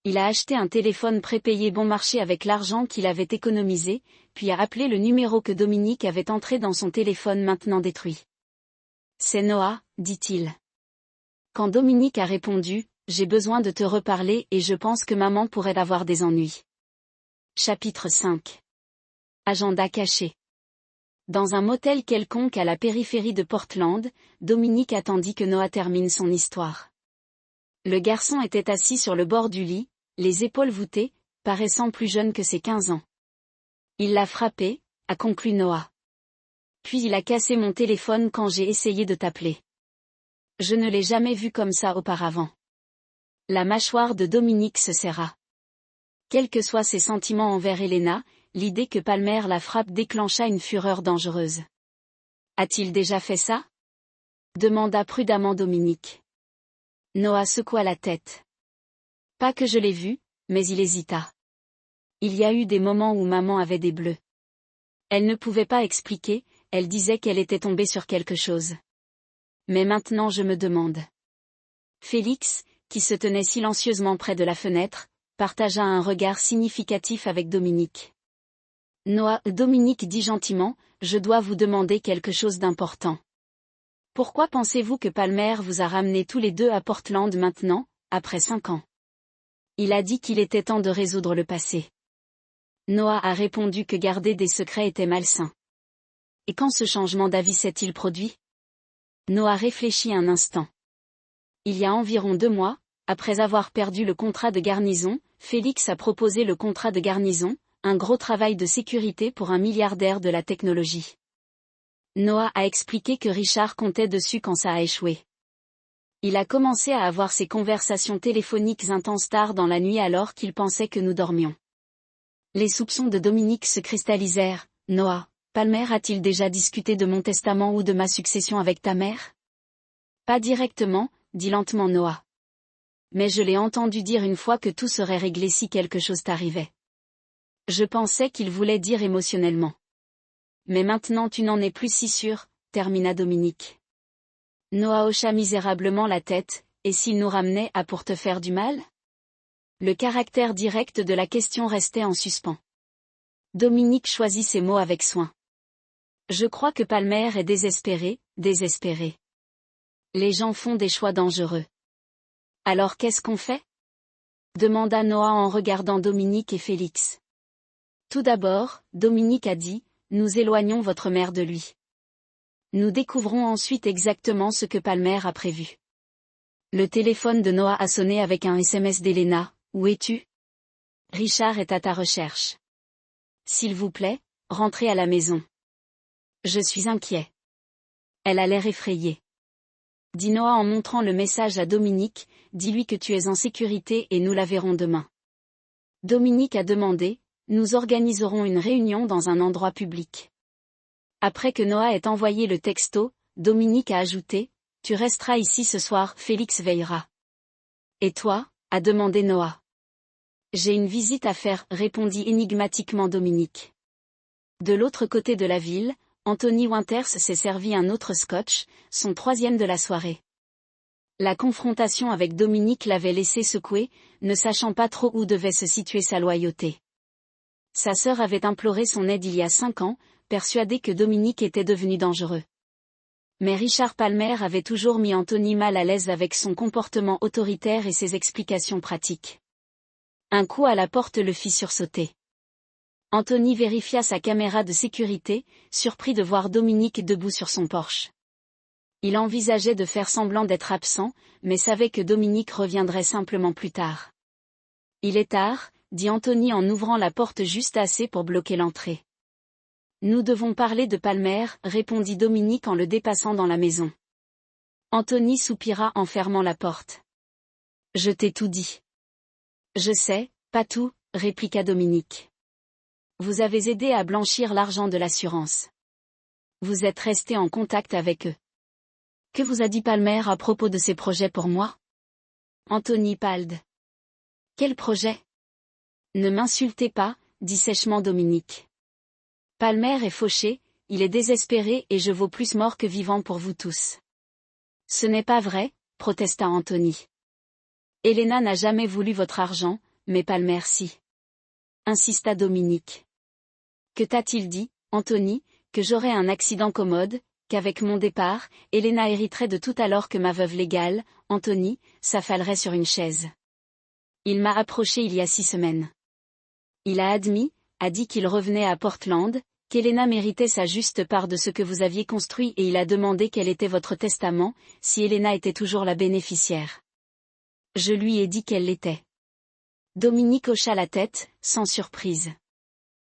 Il a acheté un téléphone prépayé bon marché avec l'argent qu'il avait économisé, puis a appelé le numéro que Dominique avait entré dans son téléphone maintenant détruit. C'est Noah, dit-il. Quand Dominique a répondu, j'ai besoin de te reparler et je pense que maman pourrait avoir des ennuis. Chapitre 5. Agenda caché. Dans un motel quelconque à la périphérie de Portland, Dominique attendit que Noah termine son histoire. Le garçon était assis sur le bord du lit, les épaules voûtées, paraissant plus jeune que ses 15 ans. Il l'a frappé, a conclu Noah. Puis il a cassé mon téléphone quand j'ai essayé de t'appeler. Je ne l'ai jamais vu comme ça auparavant. La mâchoire de Dominique se serra. Quels que soient ses sentiments envers Elena, l'idée que Palmer la frappe déclencha une fureur dangereuse. A-t-il déjà fait ça? Demanda prudemment Dominique. Noah secoua la tête. Pas que je l'ai vu, mais il hésita. Il y a eu des moments où maman avait des bleus. Elle ne pouvait pas expliquer, elle disait qu'elle était tombée sur quelque chose. Mais maintenant je me demande. Félix, qui se tenait silencieusement près de la fenêtre, partagea un regard significatif avec Dominique. Dominique dit gentiment, je dois vous demander quelque chose d'important. Pourquoi pensez-vous que Palmer vous a ramenés tous les deux à Portland maintenant, après 5 ans? Il a dit qu'il était temps de résoudre le passé. Noah a répondu que garder des secrets était malsain. Et quand ce changement d'avis s'est-il produit? Noah réfléchit un instant. Il y a environ 2 mois, après avoir perdu le contrat de garnison, Félix a proposé le contrat de garnison, un gros travail de sécurité pour un milliardaire de la technologie. Noah a expliqué que Richard comptait dessus quand ça a échoué. Il a commencé à avoir ces conversations téléphoniques intenses tard dans la nuit alors qu'il pensait que nous dormions. Les soupçons de Dominique se cristallisèrent. Noah, Palmer a-t-il déjà discuté de mon testament ou de ma succession avec ta mère? Pas directement, dit lentement Noah. Mais je l'ai entendu dire une fois que tout serait réglé si quelque chose t'arrivait. Je pensais qu'il voulait dire émotionnellement. Mais maintenant tu n'en es plus si sûr, termina Dominique. Noah hocha misérablement la tête, et s'il nous ramenait à pour te faire du mal? Le caractère direct de la question restait en suspens. Dominique choisit ses mots avec soin. Je crois que Palmer est désespéré, désespéré. Les gens font des choix dangereux. Alors qu'est-ce qu'on fait? Demanda Noah en regardant Dominique et Félix. Tout d'abord, Dominique a dit, nous éloignons votre mère de lui. Nous découvrons ensuite exactement ce que Palmer a prévu. Le téléphone de Noah a sonné avec un SMS d'Elena. Où es-tu? Richard est à ta recherche. S'il vous plaît, rentrez à la maison. Je suis inquiet. Elle a l'air effrayée. Dit Noah en montrant le message à Dominique, dis-lui que tu es en sécurité et nous la verrons demain. Dominique a demandé, nous organiserons une réunion dans un endroit public. Après que Noah ait envoyé le texto, Dominique a ajouté, tu resteras ici ce soir, Félix veillera. Et toi? A demandé Noah. J'ai une visite à faire, répondit énigmatiquement Dominique. De l'autre côté de la ville, Anthony Winters s'est servi un autre scotch, son troisième de la soirée. La confrontation avec Dominique l'avait laissé secouer, ne sachant pas trop où devait se situer sa loyauté. Sa sœur avait imploré son aide il y a 5 ans, persuadée que Dominique était devenu dangereux. Mais Richard Palmer avait toujours mis Anthony mal à l'aise avec son comportement autoritaire et ses explications pratiques. Un coup à la porte le fit sursauter. Anthony vérifia sa caméra de sécurité, surpris de voir Dominique debout sur son porche. Il envisageait de faire semblant d'être absent, mais savait que Dominique reviendrait simplement plus tard. Il est tard, dit Anthony en ouvrant la porte juste assez pour bloquer l'entrée. Nous devons parler de Palmer, répondit Dominique en le dépassant dans la maison. Anthony soupira en fermant la porte. Je t'ai tout dit. Je sais, pas tout, répliqua Dominique. Vous avez aidé à blanchir l'argent de l'assurance. Vous êtes resté en contact avec eux. Que vous a dit Palmer à propos de ses projets pour moi? Anthony pâle. Quel projet? Ne m'insultez pas, dit sèchement Dominique. Palmer est fauché, il est désespéré et je vaux plus mort que vivant pour vous tous. Ce n'est pas vrai, protesta Anthony. Elena n'a jamais voulu votre argent, mais Palmer si. Insista Dominique. Que t'a-t-il dit, Anthony, que j'aurais un accident commode, qu'avec mon départ, Elena hériterait de tout alors que ma veuve légale, Anthony, s'affalerait sur une chaise. Il m'a approché il y a 6 semaines. Il a admis, a dit qu'il revenait à Portland, qu'Elena méritait sa juste part de ce que vous aviez construit et il a demandé quel était votre testament, si Elena était toujours la bénéficiaire. Je lui ai dit qu'elle l'était. Dominique hocha la tête, sans surprise.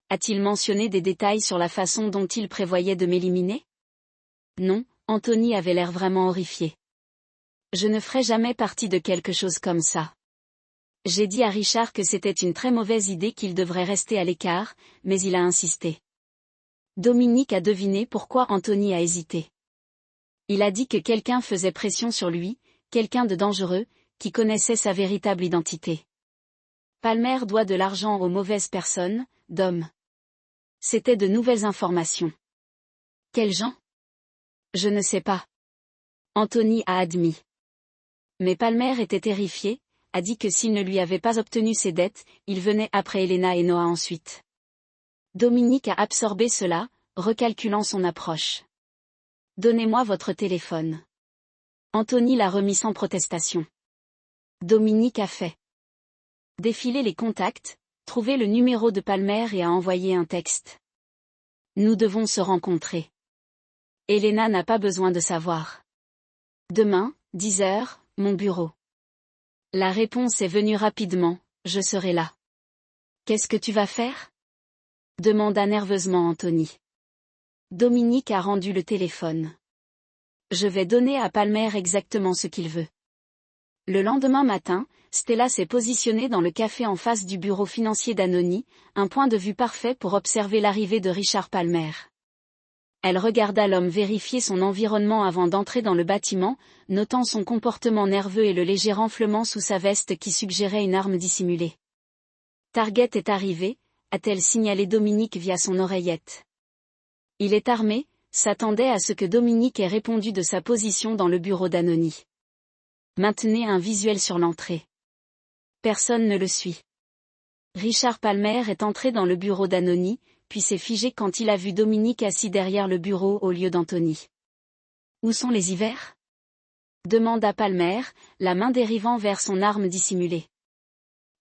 A-t-il mentionné des détails sur la façon dont il prévoyait de m'éliminer? Non, Anthony avait l'air vraiment horrifié. Je ne ferai jamais partie de quelque chose comme ça. J'ai dit à Richard que c'était une très mauvaise idée qu'il devrait rester à l'écart, mais il a insisté. Dominique a deviné pourquoi Anthony a hésité. Il a dit que quelqu'un faisait pression sur lui, quelqu'un de dangereux, qui connaissait sa véritable identité. Palmer doit de l'argent aux mauvaises personnes, Dom. C'était de nouvelles informations. Quels gens? Je ne sais pas. Anthony a admis. Mais Palmer était terrifié, a dit que s'il ne lui avait pas obtenu ses dettes, il venait après Elena et Noah ensuite. Dominique a absorbé cela, recalculant son approche. Donnez-moi votre téléphone. Anthony l'a remis sans protestation. Dominique a fait. Défiler les contacts, trouver le numéro de Palmer et a envoyé un texte. Nous devons se rencontrer. Elena n'a pas besoin de savoir. Demain, 10 heures, mon bureau. La réponse est venue rapidement, je serai là. Qu'est-ce que tu vas faire? Demanda nerveusement Anthony. Dominique a rendu le téléphone. Je vais donner à Palmer exactement ce qu'il veut. Le lendemain matin, Stella s'est positionnée dans le café en face du bureau financier d'Anony, un point de vue parfait pour observer l'arrivée de Richard Palmer. Elle regarda l'homme vérifier son environnement avant d'entrer dans le bâtiment, notant son comportement nerveux et le léger renflement sous sa veste qui suggérait une arme dissimulée. Target est arrivé, a-t-elle signalé Dominique via son oreillette. Il est armé, s'attendait à ce que Dominique ait répondu de sa position dans le bureau d'Anony. Maintenez un visuel sur l'entrée. Personne ne le suit. Richard Palmer est entré dans le bureau d'Anony, puis s'est figé quand il a vu Dominique assis derrière le bureau au lieu d'Anthony. Où sont les hivers ? Demanda Palmer, la main dérivant vers son arme dissimulée.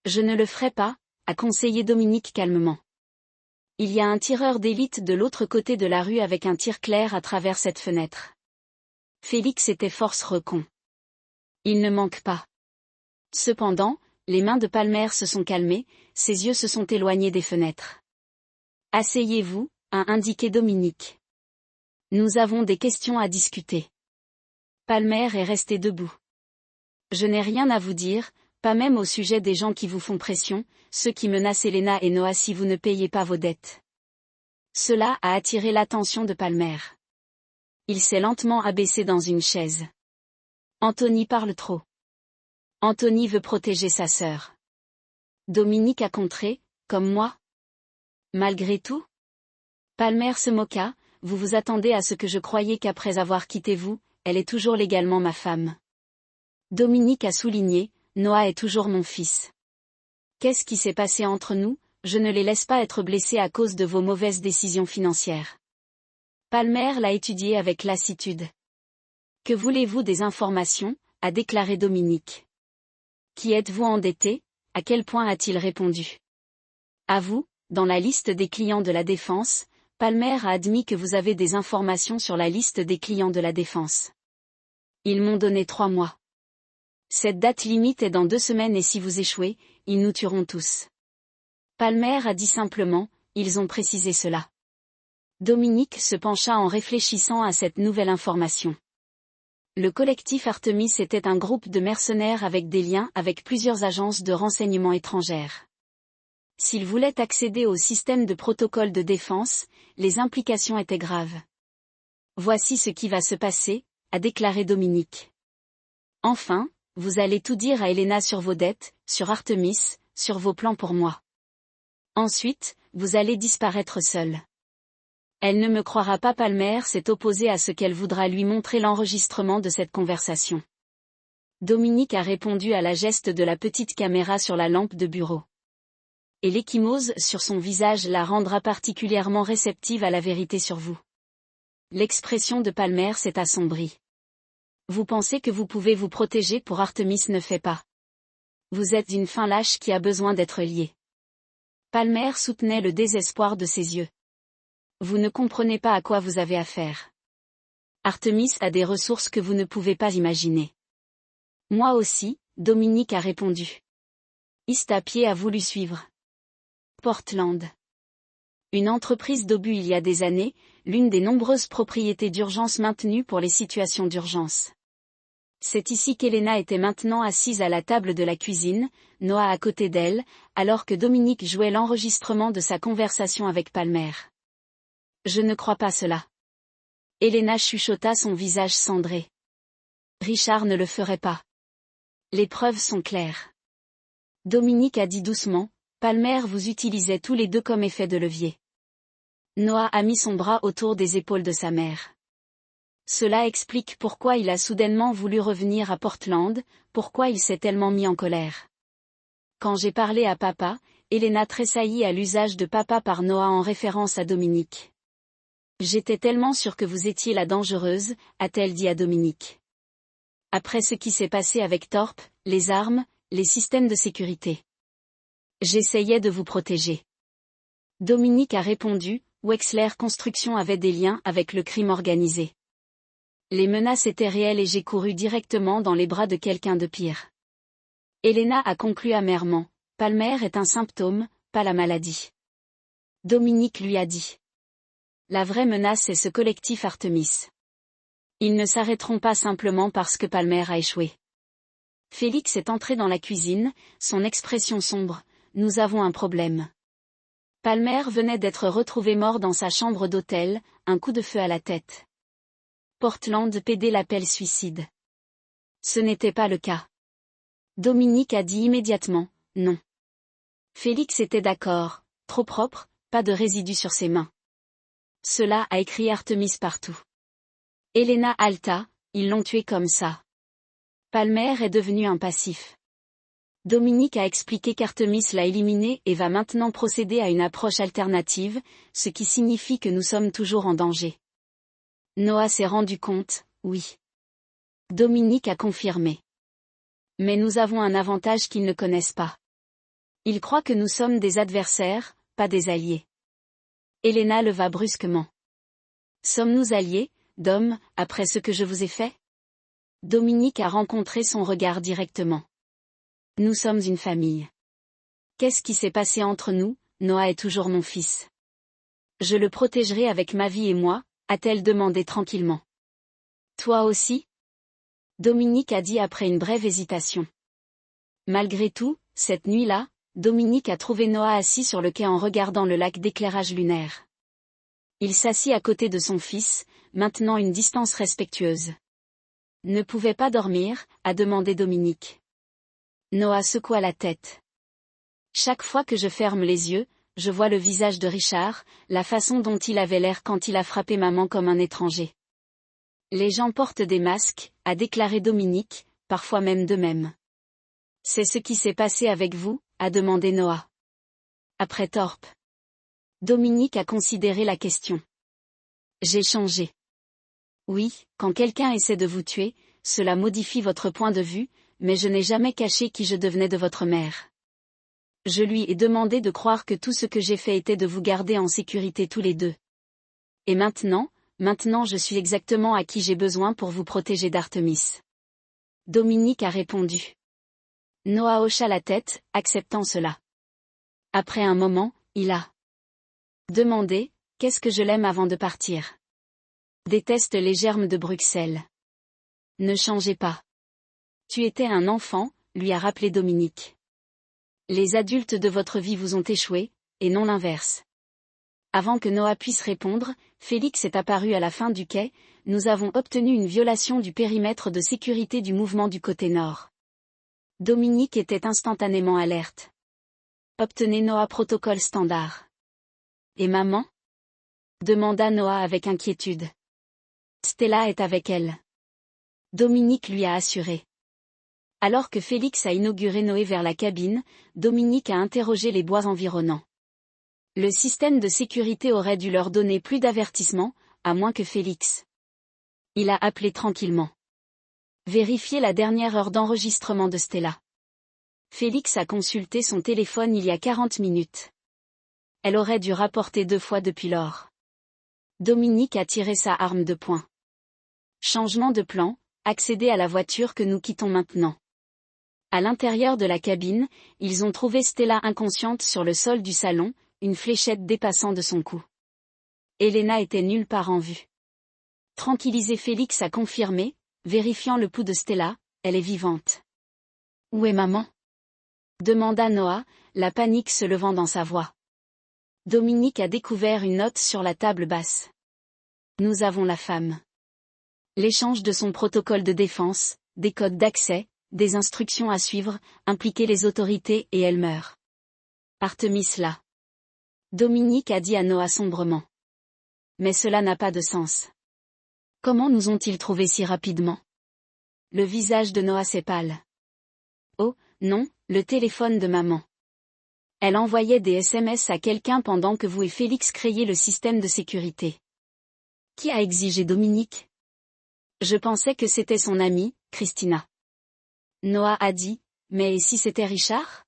Je ne le ferai pas, a conseillé Dominique calmement. Il y a un tireur d'élite de l'autre côté de la rue avec un tir clair à travers cette fenêtre. Félix était force recon. Il ne manque pas. Cependant, les mains de Palmer se sont calmées, ses yeux se sont éloignés des fenêtres. Asseyez-vous, a indiqué Dominique. Nous avons des questions à discuter. Palmer est resté debout. Je n'ai rien à vous dire, pas même au sujet des gens qui vous font pression, ceux qui menacent Elena et Noah si vous ne payez pas vos dettes. Cela a attiré l'attention de Palmer. Il s'est lentement abaissé dans une chaise. Anthony parle trop. Anthony veut protéger sa sœur. Dominique a contré, comme moi. Malgré tout ? Palmer se moqua, vous vous attendez à ce que je croyais qu'après avoir quitté vous, elle est toujours légalement ma femme. Dominique a souligné, Noah est toujours mon fils. Qu'est-ce qui s'est passé entre nous ? Je ne les laisse pas être blessés à cause de vos mauvaises décisions financières. Palmer l'a étudié avec lassitude. Que voulez-vous des informations ? A déclaré Dominique. Qui êtes-vous endetté ? À quel point a-t-il répondu ? À vous, dans la liste des clients de la défense, Palmer a admis que vous avez des informations sur la liste des clients de la défense. Ils m'ont donné 3 mois. Cette date limite est dans 2 semaines et si vous échouez, ils nous tueront tous. Palmer a dit simplement, ils ont précisé cela. Dominique se pencha en réfléchissant à cette nouvelle information. Le collectif Artemis était un groupe de mercenaires avec des liens avec plusieurs agences de renseignement étrangères. S'ils voulaient accéder au système de protocole de défense, les implications étaient graves. Voici ce qui va se passer, a déclaré Dominique. Enfin, vous allez tout dire à Elena sur vos dettes, sur Artemis, sur vos plans pour moi. Ensuite, vous allez disparaître seul. Elle ne me croira pas. Palmer s'est opposé à ce qu'elle voudra lui montrer l'enregistrement de cette conversation. Dominique a répondu à la geste de la petite caméra sur la lampe de bureau. Et l'échymose sur son visage la rendra particulièrement réceptive à la vérité sur vous. L'expression de Palmer s'est assombrie. Vous pensez que vous pouvez vous protéger pour Artemis ne fait pas. Vous êtes une fin lâche qui a besoin d'être liée. Palmer soutenait le désespoir de ses yeux. Vous ne comprenez pas à quoi vous avez affaire. Artemis a des ressources que vous ne pouvez pas imaginer. Moi aussi, Dominique a répondu. Istapier a voulu suivre. Portland. Une entreprise d'obus il y a des années, l'une des nombreuses propriétés d'urgence maintenues pour les situations d'urgence. C'est ici qu'Elena était maintenant assise à la table de la cuisine, Noah à côté d'elle, alors que Dominique jouait l'enregistrement de sa conversation avec Palmer. Je ne crois pas cela. Elena chuchota, son visage cendré. Richard ne le ferait pas. Les preuves sont claires. Dominique a dit doucement, Palmer vous utilisait tous les deux comme effet de levier. Noah a mis son bras autour des épaules de sa mère. Cela explique pourquoi il a soudainement voulu revenir à Portland, pourquoi il s'est tellement mis en colère. Quand j'ai parlé à papa, Elena tressaillit à l'usage de papa par Noah en référence à Dominique. J'étais tellement sûre que vous étiez la dangereuse, a-t-elle dit à Dominique. Après ce qui s'est passé avec Thorpe, les armes, les systèmes de sécurité. J'essayais de vous protéger. Dominique a répondu, Wexler Construction avait des liens avec le crime organisé. Les menaces étaient réelles et j'ai couru directement dans les bras de quelqu'un de pire. Elena a conclu amèrement, Palmer est un symptôme, pas la maladie. Dominique lui a dit. La vraie menace est ce collectif Artemis. Ils ne s'arrêteront pas simplement parce que Palmer a échoué. Félix est entré dans la cuisine, son expression sombre. Nous avons un problème. Palmer venait d'être retrouvé mort dans sa chambre d'hôtel, un coup de feu à la tête. Portland PD l'appelle suicide. Ce n'était pas le cas. Dominique a dit immédiatement, non. Félix était d'accord, trop propre, pas de résidus sur ses mains. Cela a écrit Artemis partout. Elena Alta, ils l'ont tué comme ça. Palmer est devenu un passif. Dominique a expliqué qu'Artemis l'a éliminé et va maintenant procéder à une approche alternative, ce qui signifie que nous sommes toujours en danger. Noah s'est rendu compte, oui. Dominique a confirmé. Mais nous avons un avantage qu'ils ne connaissent pas. Ils croient que nous sommes des adversaires, pas des alliés. Elena leva brusquement. Sommes-nous alliés, Dom, après ce que je vous ai fait? Dominique a rencontré son regard directement. Nous sommes une famille. Qu'est-ce qui s'est passé entre nous? Noah est toujours mon fils. Je le protégerai avec ma vie et moi, a-t-elle demandé tranquillement. Toi aussi? Dominique a dit après une brève hésitation. Malgré tout, cette nuit-là, Dominique a trouvé Noah assis sur le quai en regardant le lac d'éclairage lunaire. Il s'assit à côté de son fils, maintenant une distance respectueuse. Ne pouvait pas dormir, a demandé Dominique. Noah secoua la tête. Chaque fois que je ferme les yeux, je vois le visage de Richard, la façon dont il avait l'air quand il a frappé maman comme un étranger. Les gens portent des masques, a déclaré Dominique, parfois même d'eux-mêmes. C'est ce qui s'est passé avec vous, a demandé Noah. Après Thorpe. Dominique a considéré la question. J'ai changé. Oui, quand quelqu'un essaie de vous tuer, cela modifie votre point de vue, mais je n'ai jamais caché qui je devenais de votre mère. Je lui ai demandé de croire que tout ce que j'ai fait était de vous garder en sécurité tous les deux. Et maintenant je suis exactement à qui j'ai besoin pour vous protéger d'Artemis. Dominique a répondu. Noah hocha la tête, acceptant cela. Après un moment, il a demandé, qu'est-ce que je l'aime avant de partir? Déteste les germes de Bruxelles. Ne changez pas. Tu étais un enfant, lui a rappelé Dominique. Les adultes de votre vie vous ont échoué, et non l'inverse. Avant que Noah puisse répondre, Félix est apparu à la fin du quai, nous avons obtenu une violation du périmètre de sécurité du mouvement du côté nord. Dominique était instantanément alerte. Obtenez Noah protocole standard. Et maman? Demanda Noah avec inquiétude. Stella est avec elle. Dominique lui a assuré. Alors que Félix a inauguré Noé vers la cabine, Dominique a interrogé les bois environnants. Le système de sécurité aurait dû leur donner plus d'avertissement, à moins que Félix. Il a appelé tranquillement. Vérifiez la dernière heure d'enregistrement de Stella. Félix a consulté son téléphone il y a 40 minutes. Elle aurait dû rapporter 2 fois depuis lors. Dominique a tiré sa arme de poing. Changement de plan, accédez à la voiture que nous quittons maintenant. À l'intérieur de la cabine, ils ont trouvé Stella inconsciente sur le sol du salon, une fléchette dépassant de son cou. Elena était nulle part en vue. Tranquillisé, Félix a confirmé, vérifiant le pouls de Stella, elle est vivante. Où est maman? Demanda Noah, la panique se levant dans sa voix. Dominique a découvert une note sur la table basse. Nous avons la femme. L'échange de son protocole de défense, des codes d'accès, des instructions à suivre, impliquer les autorités et elle meurt. Artemis là. Dominique a dit à Noah sombrement. Mais cela n'a pas de sens. Comment nous ont-ils trouvés si rapidement? Le visage de Noah s'est pâle. Oh, non, le téléphone de maman. Elle envoyait des SMS à quelqu'un pendant que vous et Félix créiez le système de sécurité. Qui a exigé Dominique? Je pensais que c'était son amie, Christina. Noah a dit, mais et si c'était Richard?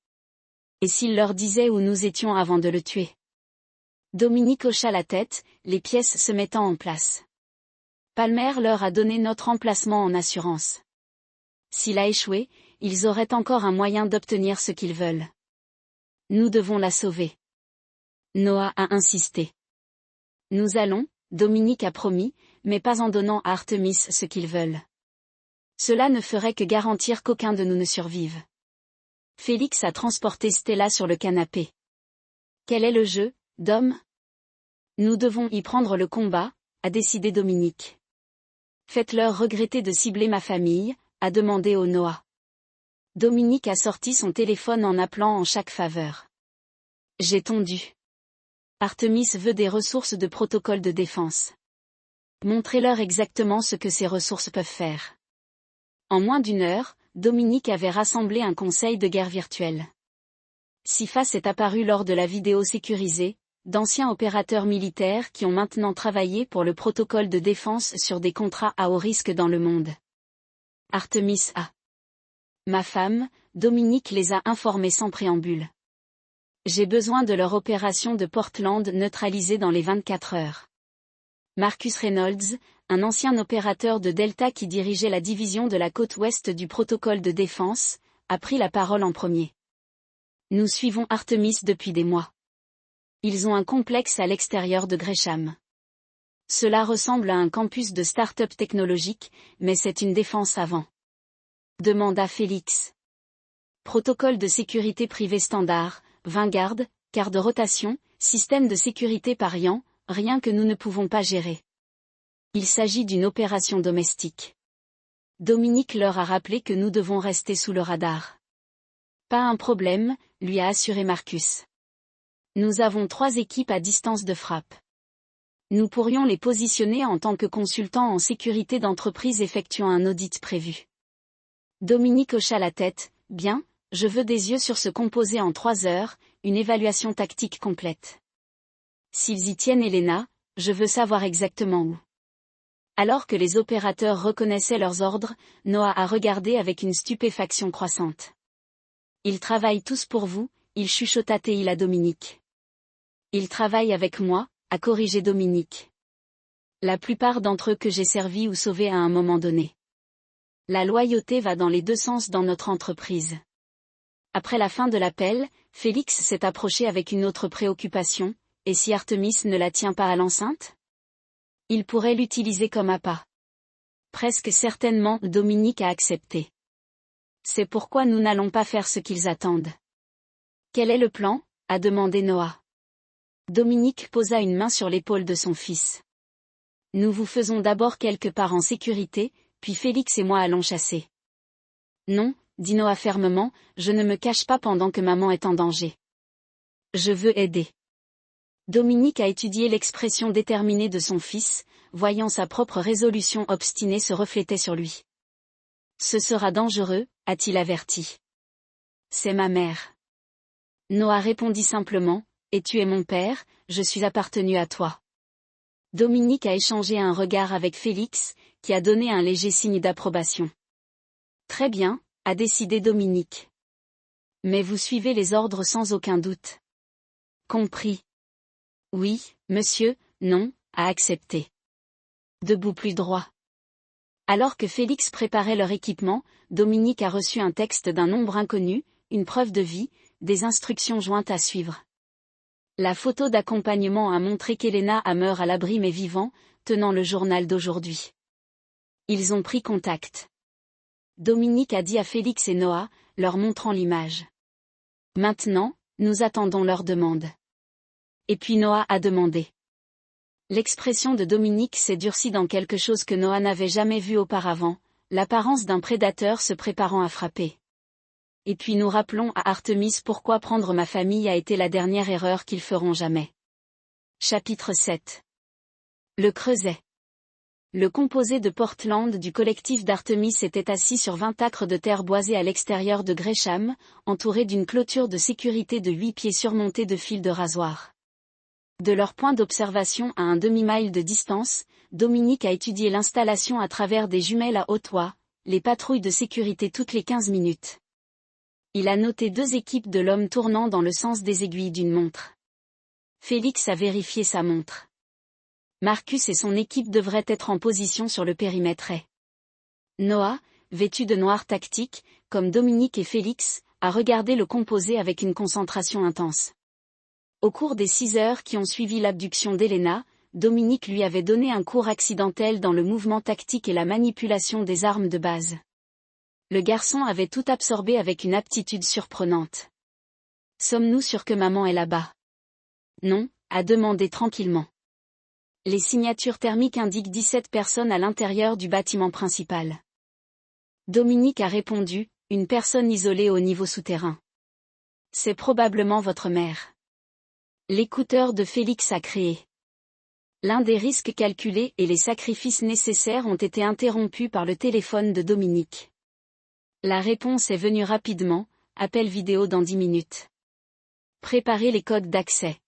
Et s'il leur disait où nous étions avant de le tuer? Dominique hocha la tête, les pièces se mettant en place. Palmer leur a donné notre emplacement en assurance. S'il a échoué, ils auraient encore un moyen d'obtenir ce qu'ils veulent. Nous devons la sauver. Noah a insisté. Nous allons, Dominique a promis, mais pas en donnant à Artemis ce qu'ils veulent. Cela ne ferait que garantir qu'aucun de nous ne survive. Félix a transporté Stella sur le canapé. Quel est le jeu, Dom? Nous devons y prendre le combat, a décidé Dominique. Faites-leur regretter de cibler ma famille, a demandé Noah. Dominique a sorti son téléphone en appelant en chaque faveur. J'ai tondu. Artemis veut des ressources de protocole de défense. Montrez-leur exactement ce que ces ressources peuvent faire. En moins d'une heure, Dominique avait rassemblé un conseil de guerre virtuel. CIFAS est apparu lors de la vidéo sécurisée, d'anciens opérateurs militaires qui ont maintenant travaillé pour le protocole de défense sur des contrats à haut risque dans le monde. Artemis A. Ma femme, Dominique les a informés sans préambule. J'ai besoin de leur opération de Portland neutralisée dans les 24 heures. Marcus Reynolds, un ancien opérateur de Delta qui dirigeait la division de la côte ouest du protocole de défense, a pris la parole en premier. Nous suivons Artemis depuis des mois. Ils ont un complexe à l'extérieur de Gresham. Cela ressemble à un campus de start-up technologique, mais c'est une défense avant. Demanda Félix. Protocole de sécurité privé standard, 20 gardes, quart de rotation, système de sécurité pariant, rien que nous ne pouvons pas gérer. Il s'agit d'une opération domestique. Dominique leur a rappelé que nous devons rester sous le radar. Pas un problème, lui a assuré Marcus. Nous avons 3 équipes à distance de frappe. Nous pourrions les positionner en tant que consultants en sécurité d'entreprise effectuant un audit prévu. Dominique hocha la tête, bien, je veux des yeux sur ce composé en 3 heures, une évaluation tactique complète. S'ils y tiennent Elena, je veux savoir exactement où. Alors que les opérateurs reconnaissaient leurs ordres, Noah a regardé avec une stupéfaction croissante. Ils travaillent tous pour vous, il chuchota Théil à Dominique. Ils travaillent avec moi, a corrigé Dominique. La plupart d'entre eux que j'ai servis ou sauvés à un moment donné. La loyauté va dans les 2 sens dans notre entreprise. Après la fin de l'appel, Félix s'est approché avec une autre préoccupation, et si Artemis ne la tient pas à l'enceinte? Il pourrait l'utiliser comme appât. Presque certainement, Dominique a accepté. C'est pourquoi nous n'allons pas faire ce qu'ils attendent. Quel est le plan? A demandé Noah. Dominique posa une main sur l'épaule de son fils. Nous vous faisons d'abord quelque part en sécurité, puis Félix et moi allons chasser. Non, dit Noah fermement, je ne me cache pas pendant que maman est en danger. Je veux aider. Dominique a étudié l'expression déterminée de son fils, voyant sa propre résolution obstinée se refléter sur lui. Ce sera dangereux, a-t-il averti. C'est ma mère. Noah répondit simplement, et tu es mon père, je suis appartenu à toi. Dominique a échangé un regard avec Félix, qui a donné un léger signe d'approbation. Très bien, a décidé Dominique. Mais vous suivez les ordres sans aucun doute. Compris. Oui, monsieur, non, a accepté. Debout plus droit. Alors que Félix préparait leur équipement, Dominique a reçu un texte d'un nombre inconnu, une preuve de vie, des instructions jointes à suivre. La photo d'accompagnement a montré qu'Elena Hammer à l'abri mais vivant, tenant le journal d'aujourd'hui. Ils ont pris contact. Dominique a dit à Félix et Noah, leur montrant l'image. Maintenant, nous attendons leur demande. Et puis Noah a demandé. L'expression de Dominique s'est durcie dans quelque chose que Noah n'avait jamais vu auparavant, l'apparence d'un prédateur se préparant à frapper. Et puis nous rappelons à Artemis pourquoi prendre ma famille a été la dernière erreur qu'ils feront jamais. Chapitre 7. Le Creuset. Le composé de Portland du collectif d'Artemis était assis sur 20 acres de terre boisée à l'extérieur de Gresham, entouré d'une clôture de sécurité de 8 pieds surmontée de fils de rasoir. De leur point d'observation à un demi-mile de distance, Dominique a étudié l'installation à travers des jumelles à haute voix, les patrouilles de sécurité toutes les 15 minutes. Il a noté 2 équipes de l'homme tournant dans le sens des aiguilles d'une montre. Félix a vérifié sa montre. Marcus et son équipe devraient être en position sur le périmètre. Noah, vêtu de noir tactique, comme Dominique et Félix, a regardé le composé avec une concentration intense. Au cours des 6 heures qui ont suivi l'abduction d'Elena, Dominique lui avait donné un cours accidentel dans le mouvement tactique et la manipulation des armes de base. Le garçon avait tout absorbé avec une aptitude surprenante. Sommes-nous sûrs que maman est là-bas? Non, a demandé tranquillement. Les signatures thermiques indiquent 17 personnes à l'intérieur du bâtiment principal. Dominique a répondu, une personne isolée au niveau souterrain. C'est probablement votre mère. L'écouteur de Félix a créé. L'un des risques calculés et les sacrifices nécessaires ont été interrompus par le téléphone de Dominique. La réponse est venue rapidement, appel vidéo dans 10 minutes. Préparez les codes d'accès.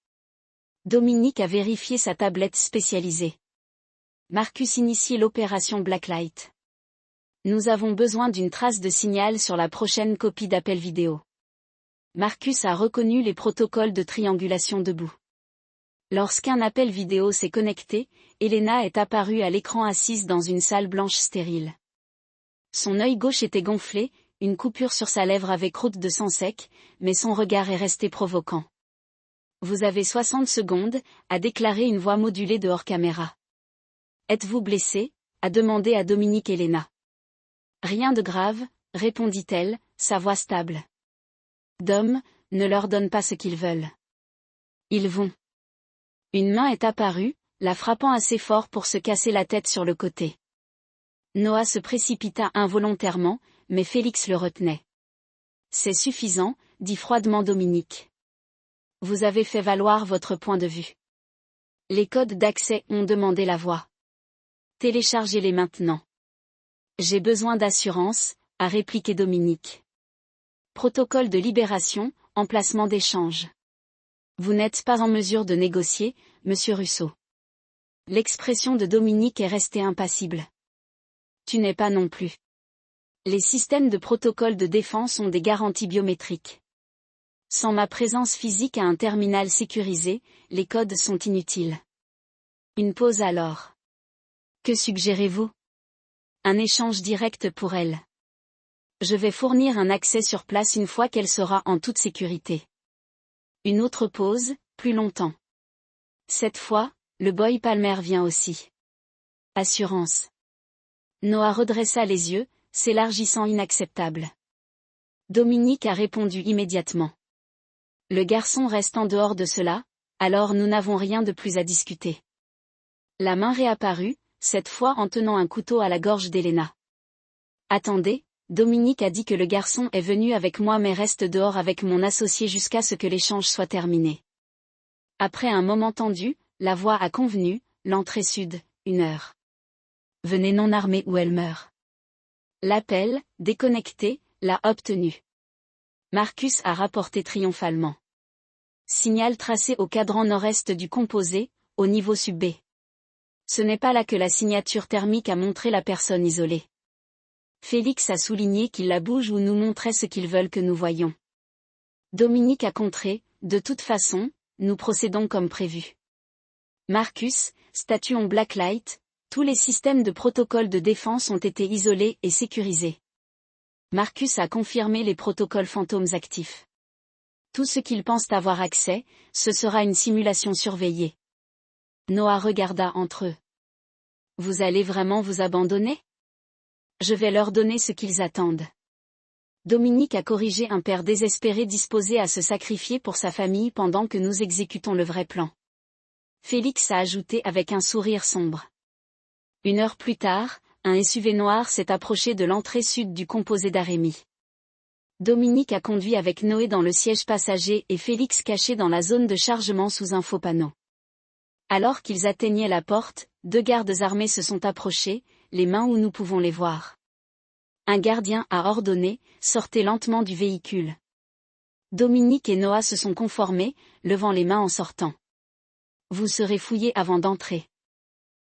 Dominique a vérifié sa tablette spécialisée. Marcus initie l'opération Blacklight. Nous avons besoin d'une trace de signal sur la prochaine copie d'appel vidéo. Marcus a reconnu les protocoles de triangulation debout. Lorsqu'un appel vidéo s'est connecté, Elena est apparue à l'écran assise dans une salle blanche stérile. Son œil gauche était gonflé, une coupure sur sa lèvre avait croûte de sang sec, mais son regard est resté provoquant. Vous avez 60 secondes, a déclaré une voix modulée de hors caméra. Êtes-vous blessé? A demandé à Dominique Elena. Rien de grave, répondit-elle, sa voix stable. Dom, ne leur donne pas ce qu'ils veulent. Ils vont. Une main est apparue, la frappant assez fort pour se casser la tête sur le côté. Noah se précipita involontairement, mais Félix le retenait. C'est suffisant, dit froidement Dominique. Vous avez fait valoir votre point de vue. Les codes d'accès ont demandé la voix. Téléchargez-les maintenant. J'ai besoin d'assurance, a répliqué Dominique. Protocole de libération, emplacement d'échange. Vous n'êtes pas en mesure de négocier, monsieur Russo. L'expression de Dominique est restée impassible. Tu n'es pas non plus. Les systèmes de protocole de défense ont des garanties biométriques. Sans ma présence physique à un terminal sécurisé, les codes sont inutiles. Une pause alors. Que suggérez-vous? Un échange direct pour elle. Je vais fournir un accès sur place une fois qu'elle sera en toute sécurité. Une autre pause, plus longtemps. Cette fois, le boy Palmer vient aussi. Assurance. Noah redressa les yeux, s'élargissant inacceptable. Dominique a répondu immédiatement. Le garçon reste en dehors de cela, alors nous n'avons rien de plus à discuter. La main réapparut, cette fois en tenant un couteau à la gorge d'Elena. Attendez, Dominique a dit que le garçon est venu avec moi mais reste dehors avec mon associé jusqu'à ce que l'échange soit terminé. Après un moment tendu, la voix a convenu, l'entrée sud, 1 heure. Venez non armé ou elle meurt. L'appel, déconnecté, l'a obtenu. Marcus a rapporté triomphalement. Signal tracé au cadran nord-est du composé, au niveau sub B. Ce n'est pas là que la signature thermique a montré la personne isolée. Félix a souligné qu'il la bouge ou nous montrait ce qu'ils veulent que nous voyions. Dominique a contré, de toute façon, nous procédons comme prévu. Marcus, statut en Blacklight, tous les systèmes de protocole de défense ont été isolés et sécurisés. Marcus a confirmé les protocoles fantômes actifs. Tout ce qu'ils pensent avoir accès, ce sera une simulation surveillée. Noah regarda entre eux. Vous allez vraiment vous abandonner? Je vais leur donner ce qu'ils attendent. Dominique a corrigé un père désespéré disposé à se sacrifier pour sa famille pendant que nous exécutons le vrai plan. Félix a ajouté avec un sourire sombre. 1 heure plus tard, un SUV noir s'est approché de l'entrée sud du composé d'Arémi. Dominique a conduit avec Noé dans le siège passager et Félix caché dans la zone de chargement sous un faux panneau. Alors qu'ils atteignaient la porte, 2 gardes armés se sont approchés, les mains où nous pouvons les voir. Un gardien a ordonné, sortez lentement du véhicule. Dominique et Noah se sont conformés, levant les mains en sortant. Vous serez fouillés avant d'entrer.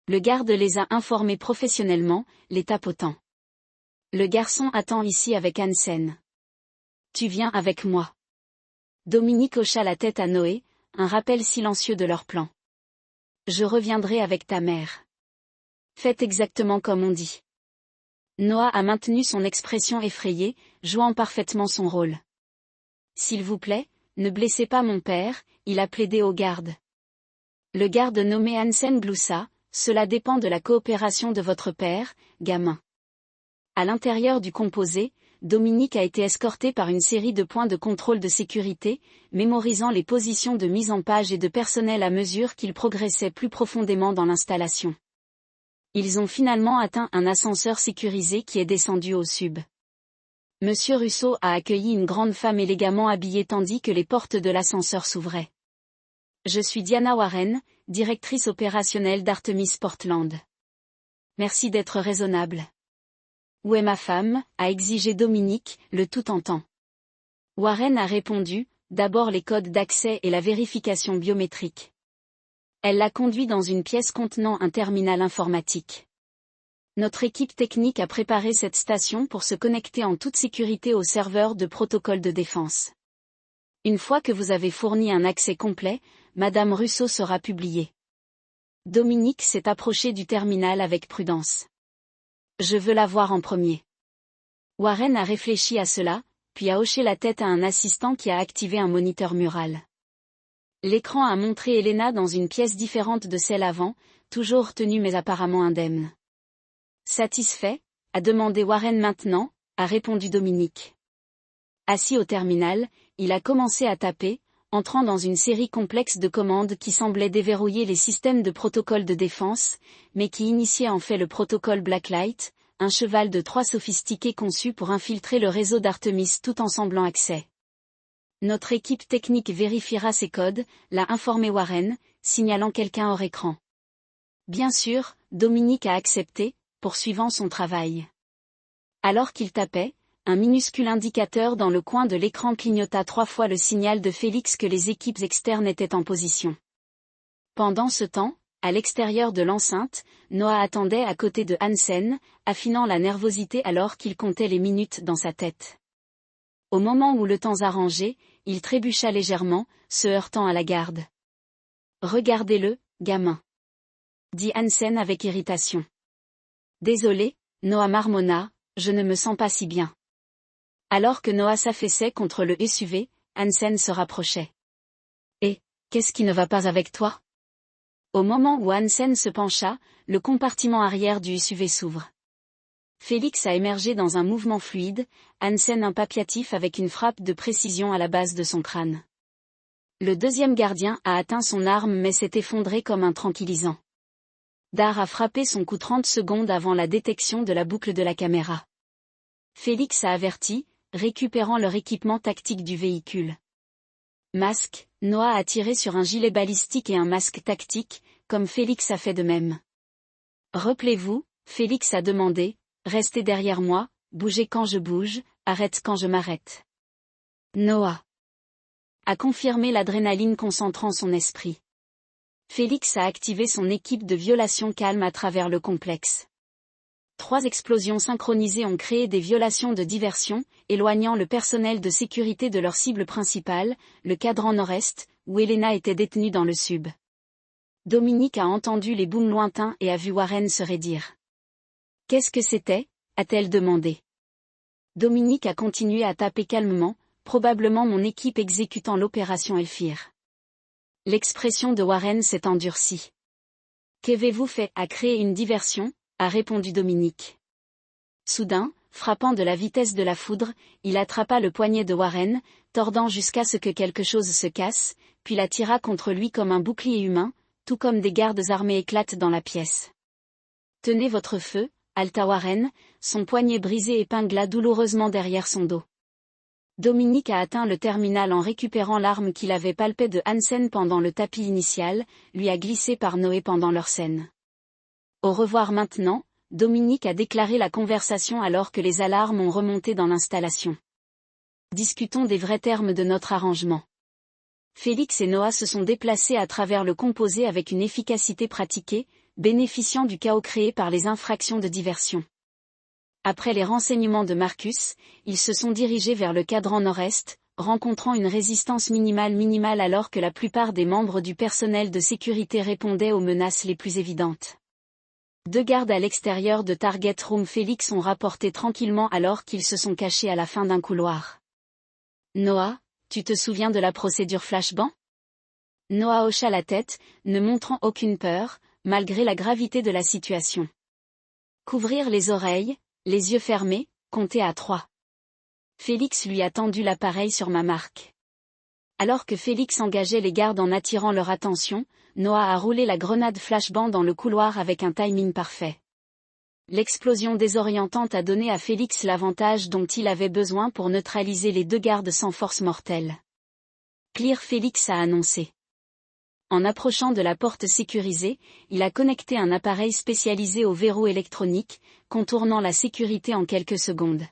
Le garde les a informés professionnellement, les tapotant. Le garçon attend ici avec Hansen. Tu viens avec moi. Dominique hocha la tête à Noé, un rappel silencieux de leur plan. Je reviendrai avec ta mère. Faites exactement comme on dit. Noah a maintenu son expression effrayée, jouant parfaitement son rôle. S'il vous plaît, ne blessez pas mon père, il a plaidé au garde. Le garde nommé Hansen gloussa, cela dépend de la coopération de votre père, gamin. À l'intérieur du composé, Dominique a été escorté par une série de points de contrôle de sécurité, mémorisant les positions de mise en page et de personnel à mesure qu'il progressait plus profondément dans l'installation. Ils ont finalement atteint un ascenseur sécurisé qui est descendu au sub. Monsieur Russo a accueilli une grande femme élégamment habillée tandis que les portes de l'ascenseur s'ouvraient. Je suis Diana Warren, directrice opérationnelle d'Artemis Portland. Merci d'être raisonnable. Où est ma femme, a exigé Dominique, le tout tentant. Warren a répondu, d'abord les codes d'accès et la vérification biométrique. Elle l'a conduit dans une pièce contenant un terminal informatique. Notre équipe technique a préparé cette station pour se connecter en toute sécurité au serveur de protocole de défense. Une fois que vous avez fourni un accès complet, Madame Russo sera publiée. Dominique s'est approché du terminal avec prudence. Je veux la voir en premier. Warren a réfléchi à cela, puis a hoché la tête à un assistant qui a activé un moniteur mural. L'écran a montré Elena dans une pièce différente de celle avant, toujours tenue mais apparemment indemne. Satisfait, a demandé Warren maintenant, a répondu Dominique. Assis au terminal, il a commencé à taper, entrant dans une série complexe de commandes qui semblaient déverrouiller les systèmes de protocole de défense, mais qui initiaient en fait le protocole Blacklight, un cheval de Troie sophistiqué conçu pour infiltrer le réseau d'Artemis tout en semblant accès. Notre équipe technique vérifiera ces codes, l'a informé Warren, signalant quelqu'un hors écran. Bien sûr, Dominique a accepté, poursuivant son travail. Alors qu'il tapait, un minuscule indicateur dans le coin de l'écran clignota 3 fois le signal de Félix que les équipes externes étaient en position. Pendant ce temps, à l'extérieur de l'enceinte, Noah attendait à côté de Hansen, affinant la nervosité alors qu'il comptait les minutes dans sa tête. Au moment où le temps arrangeait, il trébucha légèrement, se heurtant à la garde. « Regardez-le, gamin. » dit Hansen avec irritation. Désolé, Noah marmonna, je ne me sens pas si bien. Alors que Noah s'affaissait contre le SUV, Hansen se rapprochait. Et, qu'est-ce qui ne va pas avec toi? Au moment où Hansen se pencha, le compartiment arrière du SUV s'ouvre. Félix a émergé dans un mouvement fluide, Hansen impératif avec une frappe de précision à la base de son crâne. Le deuxième gardien a atteint son arme mais s'est effondré comme un tranquillisant. Dar a frappé son coup 30 secondes avant la détection de la boucle de la caméra. Félix a averti, récupérant leur équipement tactique du véhicule. Masque, Noah a tiré sur un gilet balistique et un masque tactique, comme Félix a fait de même. Rappelez-vous, Félix a demandé, restez derrière moi, bougez quand je bouge, arrête quand je m'arrête. Noah a confirmé l'adrénaline concentrant son esprit. Félix a activé son équipe de violation calme à travers le complexe. 3 explosions synchronisées ont créé des violations de diversion, éloignant le personnel de sécurité de leur cible principale, le cadran nord-est, où Elena était détenue dans le sub. Dominique a entendu les booms lointains et a vu Warren se raidir. « Qu'est-ce que c'était » a-t-elle demandé. Dominique a continué à taper calmement, probablement mon équipe exécutant l'opération Elfir. L'expression de Warren s'est endurcie. « Qu'avez-vous fait » a créé une diversion, a répondu Dominique. Soudain, frappant de la vitesse de la foudre, il attrapa le poignet de Warren, tordant jusqu'à ce que quelque chose se casse, puis la tira contre lui comme un bouclier humain, tout comme des gardes armés éclatent dans la pièce. « Tenez votre feu » halta Warren, son poignet brisé épingla douloureusement derrière son dos. Dominique a atteint le terminal en récupérant l'arme qu'il avait palpée de Hansen pendant le tapis initial, lui a glissé par Noé pendant leur scène. Au revoir maintenant, Dominique a déclaré la conversation alors que les alarmes ont remonté dans l'installation. Discutons des vrais termes de notre arrangement. Félix et Noah se sont déplacés à travers le composé avec une efficacité pratiquée, bénéficiant du chaos créé par les infractions de diversion. Après les renseignements de Marcus, ils se sont dirigés vers le cadran nord-est, rencontrant une résistance minimale alors que la plupart des membres du personnel de sécurité répondaient aux menaces les plus évidentes. 2 gardes à l'extérieur de Target Room Félix ont rapporté tranquillement alors qu'ils se sont cachés à la fin d'un couloir. Noah, tu te souviens de la procédure flashbang? Noah hocha la tête, ne montrant aucune peur, malgré la gravité de la situation. Couvrir les oreilles, les yeux fermés, compter à 3. Félix lui a tendu l'appareil sur ma marque. Alors que Félix engageait les gardes en attirant leur attention, Noah a roulé la grenade flashbang dans le couloir avec un timing parfait. L'explosion désorientante a donné à Félix l'avantage dont il avait besoin pour neutraliser les deux gardes sans force mortelle. Clear, Félix a annoncé. En approchant de la porte sécurisée, il a connecté un appareil spécialisé au verrou électronique, contournant la sécurité en quelques secondes.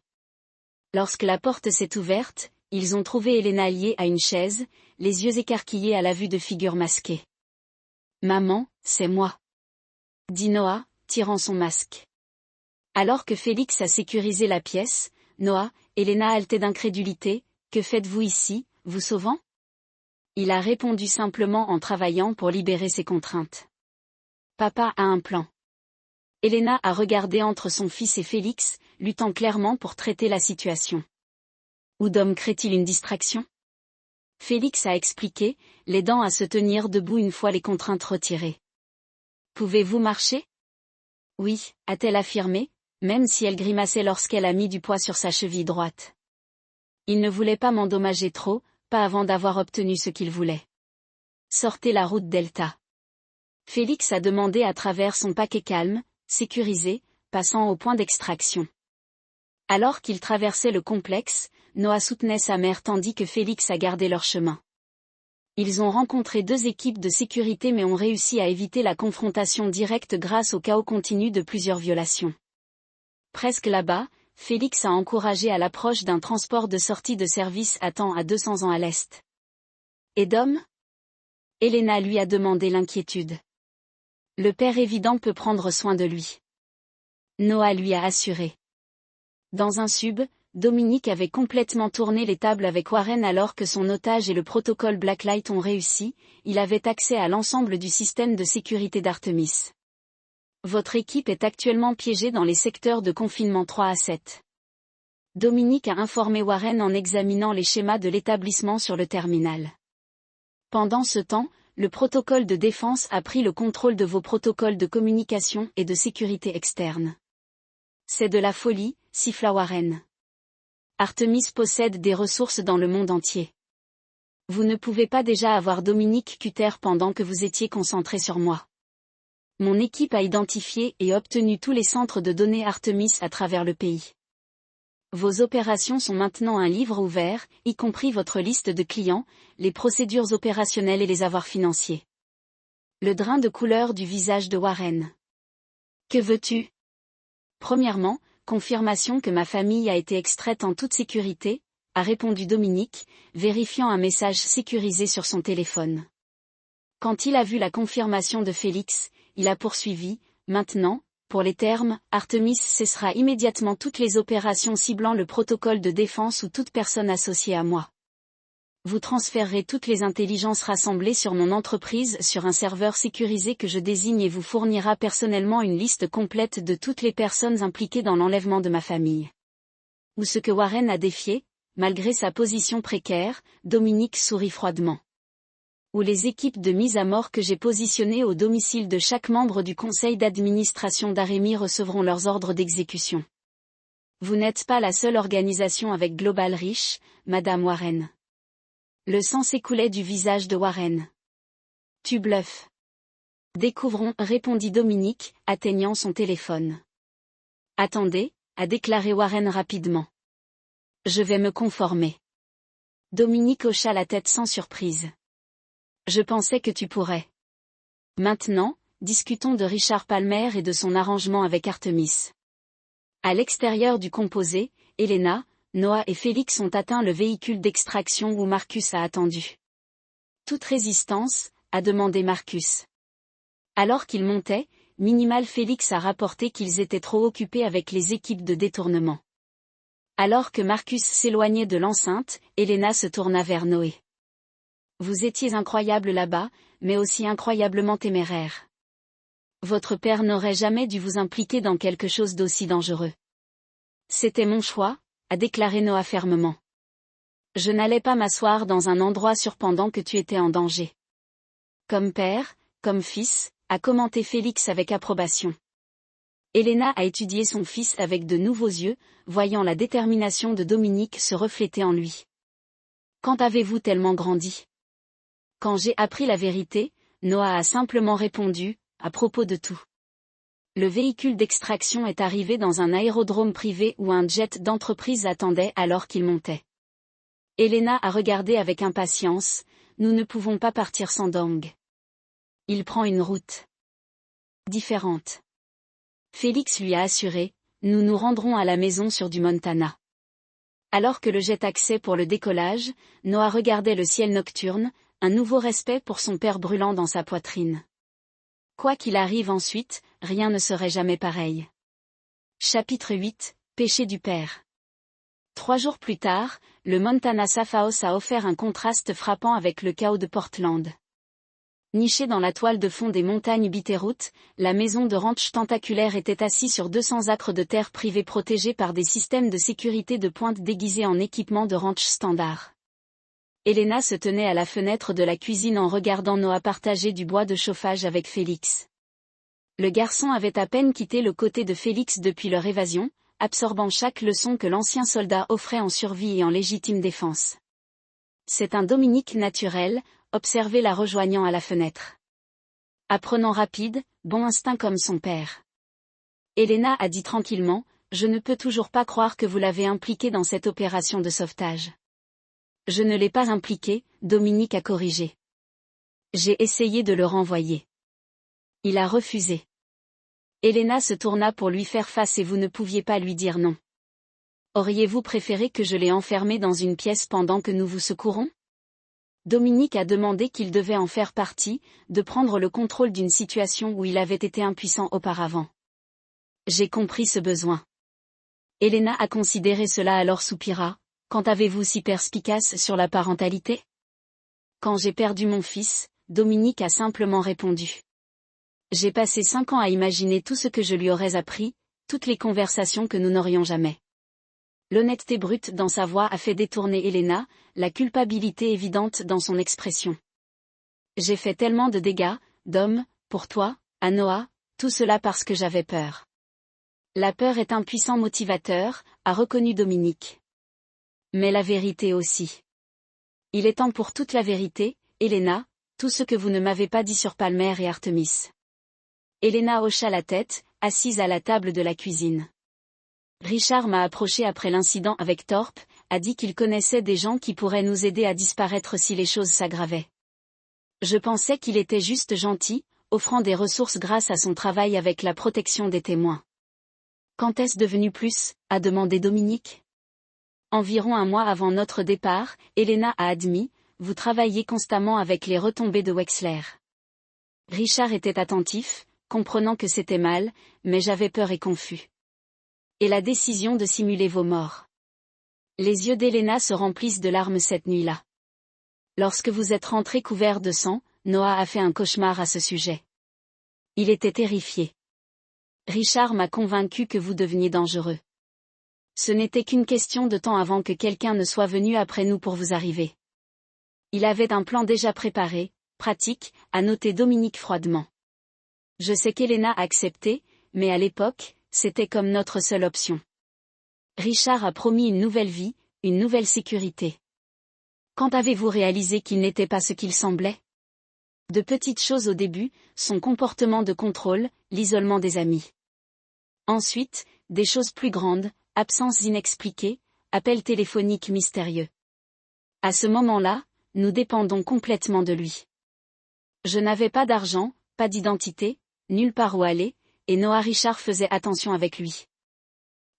Lorsque la porte s'est ouverte, ils ont trouvé Elena liée à une chaise, les yeux écarquillés à la vue de figures masquées. « Maman, c'est moi », dit Noah, tirant son masque. Alors que Félix a sécurisé la pièce, Noah, Elena haletait d'incrédulité. « Que faites-vous ici, vous sauvant ?» Il a répondu simplement en travaillant pour libérer ses contraintes. Papa a un plan. Elena a regardé entre son fils et Félix, luttant clairement pour traiter la situation. Udom crée-t-il une distraction? Félix a expliqué, l'aidant à se tenir debout une fois les contraintes retirées. Pouvez-vous marcher? Oui, a-t-elle affirmé, même si elle grimaçait lorsqu'elle a mis du poids sur sa cheville droite. Il ne voulait pas m'endommager trop, pas avant d'avoir obtenu ce qu'il voulait. Sortez la route Delta. Félix a demandé à travers son paquet calme, sécurisé, passant au point d'extraction. Alors qu'il traversait le complexe, Noah soutenait sa mère tandis que Félix a gardé leur chemin. Ils ont rencontré deux équipes de sécurité mais ont réussi à éviter la confrontation directe grâce au chaos continu de plusieurs violations. Presque là-bas, Félix a encouragé à l'approche d'un transport de sortie de service à 200 ans à l'est. Et Dom? Elena lui a demandé l'inquiétude. Le père évident peut prendre soin de lui. Noah lui a assuré. Dans un sub, Dominique avait complètement tourné les tables avec Warren alors que son otage et le protocole Blacklight ont réussi, il avait accès à l'ensemble du système de sécurité d'Artemis. Votre équipe est actuellement piégée dans les secteurs de confinement 3 à 7. Dominique a informé Warren en examinant les schémas de l'établissement sur le terminal. Pendant ce temps, le protocole de défense a pris le contrôle de vos protocoles de communication et de sécurité externe. C'est de la folie, siffla Warren. Artemis possède des ressources dans le monde entier. Vous ne pouvez pas déjà avoir Dominique Cutter pendant que vous étiez concentré sur moi. Mon équipe a identifié et obtenu tous les centres de données Artemis à travers le pays. Vos opérations sont maintenant un livre ouvert, y compris votre liste de clients, les procédures opérationnelles et les avoirs financiers. Le drain de couleur du visage de Warren. Que veux-tu? Premièrement, confirmation que ma famille a été extraite en toute sécurité, a répondu Dominique, vérifiant un message sécurisé sur son téléphone. Quand il a vu la confirmation de Félix, il a poursuivi, maintenant, pour les termes, Artemis cessera immédiatement toutes les opérations ciblant le protocole de défense ou toute personne associée à moi. Vous transférerez toutes les intelligences rassemblées sur mon entreprise sur un serveur sécurisé que je désigne et vous fournira personnellement une liste complète de toutes les personnes impliquées dans l'enlèvement de ma famille. Ou ce que Warren a défié, malgré sa position précaire, Dominique sourit froidement. Ou les équipes de mise à mort que j'ai positionnées au domicile de chaque membre du conseil d'administration d'Aremi recevront leurs ordres d'exécution. Vous n'êtes pas la seule organisation avec Global Reach, Madame Warren. Le sang s'écoulait du visage de Warren. Tu bluffes. Découvrons, répondit Dominique, atteignant son téléphone. Attendez, a déclaré Warren rapidement. Je vais me conformer. Dominique hocha la tête sans surprise. Je pensais que tu pourrais. Maintenant, discutons de Richard Palmer et de son arrangement avec Artemis. À l'extérieur du composé, Elena, Noah et Félix ont atteint le véhicule d'extraction où Marcus a attendu. Toute résistance, a demandé Marcus. Alors qu'ils montaient, Minimal Félix a rapporté qu'ils étaient trop occupés avec les équipes de détournement. Alors que Marcus s'éloignait de l'enceinte, Elena se tourna vers Noé. Vous étiez incroyable là-bas, mais aussi incroyablement téméraire. Votre père n'aurait jamais dû vous impliquer dans quelque chose d'aussi dangereux. C'était mon choix, a déclaré Noah fermement. Je n'allais pas m'asseoir dans un endroit sûr pendant que tu étais en danger. Comme père, comme fils, a commenté Félix avec approbation. Elena a étudié son fils avec de nouveaux yeux, voyant la détermination de Dominique se refléter en lui. Quand avez-vous tellement grandi? Quand j'ai appris la vérité, Noah a simplement répondu, à propos de tout. Le véhicule d'extraction est arrivé dans un aérodrome privé où un jet d'entreprise attendait alors qu'il montait. Elena a regardé avec impatience, nous ne pouvons pas partir sans Dong. Il prend une route différente. Félix lui a assuré, nous nous rendrons à la maison sur du Montana. Alors que le jet taxait pour le décollage, Noah regardait le ciel nocturne, un nouveau respect pour son père brûlant dans sa poitrine. Quoi qu'il arrive ensuite, rien ne serait jamais pareil. Chapitre 8, Péché du père. 3 jours plus tard, le Montana Sapphire a offert un contraste frappant avec le chaos de Portland. Nichée dans la toile de fond des montagnes Bitterroot, la maison de ranch tentaculaire était assise sur 200 acres de terre privée protégée par des systèmes de sécurité de pointe déguisés en équipement de ranch standard. Elena se tenait à la fenêtre de la cuisine en regardant Noah partager du bois de chauffage avec Félix. Le garçon avait à peine quitté le côté de Félix depuis leur évasion, absorbant chaque leçon que l'ancien soldat offrait en survie et en légitime défense. C'est un Dominique naturel, observait la rejoignant à la fenêtre. Apprenant rapide, bon instinct comme son père. Elena a dit tranquillement, je ne peux toujours pas croire que vous l'avez impliqué dans cette opération de sauvetage. Je ne l'ai pas impliqué, Dominique a corrigé. J'ai essayé de le renvoyer. Il a refusé. Elena se tourna pour lui faire face et vous ne pouviez pas lui dire non. Auriez-vous préféré que je l'ai enfermé dans une pièce pendant que nous vous secourons? Dominique a demandé qu'il devait en faire partie, de prendre le contrôle d'une situation où il avait été impuissant auparavant. J'ai compris ce besoin. Elena a considéré cela alors soupira. Quand avez-vous si perspicace sur la parentalité? Quand j'ai perdu mon fils, Dominique a simplement répondu. J'ai passé 5 ans à imaginer tout ce que je lui aurais appris, toutes les conversations que nous n'aurions jamais. L'honnêteté brute dans sa voix a fait détourner Elena, la culpabilité évidente dans son expression. J'ai fait tellement de dégâts, Dom, pour toi, à Noah, tout cela parce que j'avais peur. La peur est un puissant motivateur, a reconnu Dominique. Mais la vérité aussi. Il est temps pour toute la vérité, Elena, tout ce que vous ne m'avez pas dit sur Palmer et Artemis. Elena hocha la tête, assise à la table de la cuisine. Richard m'a approché après l'incident avec Thorpe, a dit qu'il connaissait des gens qui pourraient nous aider à disparaître si les choses s'aggravaient. Je pensais qu'il était juste gentil, offrant des ressources grâce à son travail avec la protection des témoins. Quand est-ce devenu plus, a demandé Dominique. Environ 1 mois avant notre départ, Elena a admis, vous travaillez constamment avec les retombées de Wexler. Richard était attentif, comprenant que c'était mal, mais j'avais peur et confus. Et la décision de simuler vos morts. Les yeux d'Elena se remplissent de larmes cette nuit-là. Lorsque vous êtes rentré couvert de sang, Noah a fait un cauchemar à ce sujet. Il était terrifié. Richard m'a convaincu que vous deveniez dangereux. Ce n'était qu'une question de temps avant que quelqu'un ne soit venu après nous pour vous arriver. Il avait un plan déjà préparé, pratique, a noté Dominique froidement. Je sais qu'Elena a accepté, mais à l'époque, c'était comme notre seule option. Richard a promis une nouvelle vie, une nouvelle sécurité. Quand avez-vous réalisé qu'il n'était pas ce qu'il semblait? De petites choses au début, son comportement de contrôle, l'isolement des amis. Ensuite, des choses plus grandes, absences inexpliquées, appels téléphoniques mystérieux. À ce moment-là, nous dépendons complètement de lui. Je n'avais pas d'argent, pas d'identité, nulle part où aller, et Noah Richard faisait attention avec lui.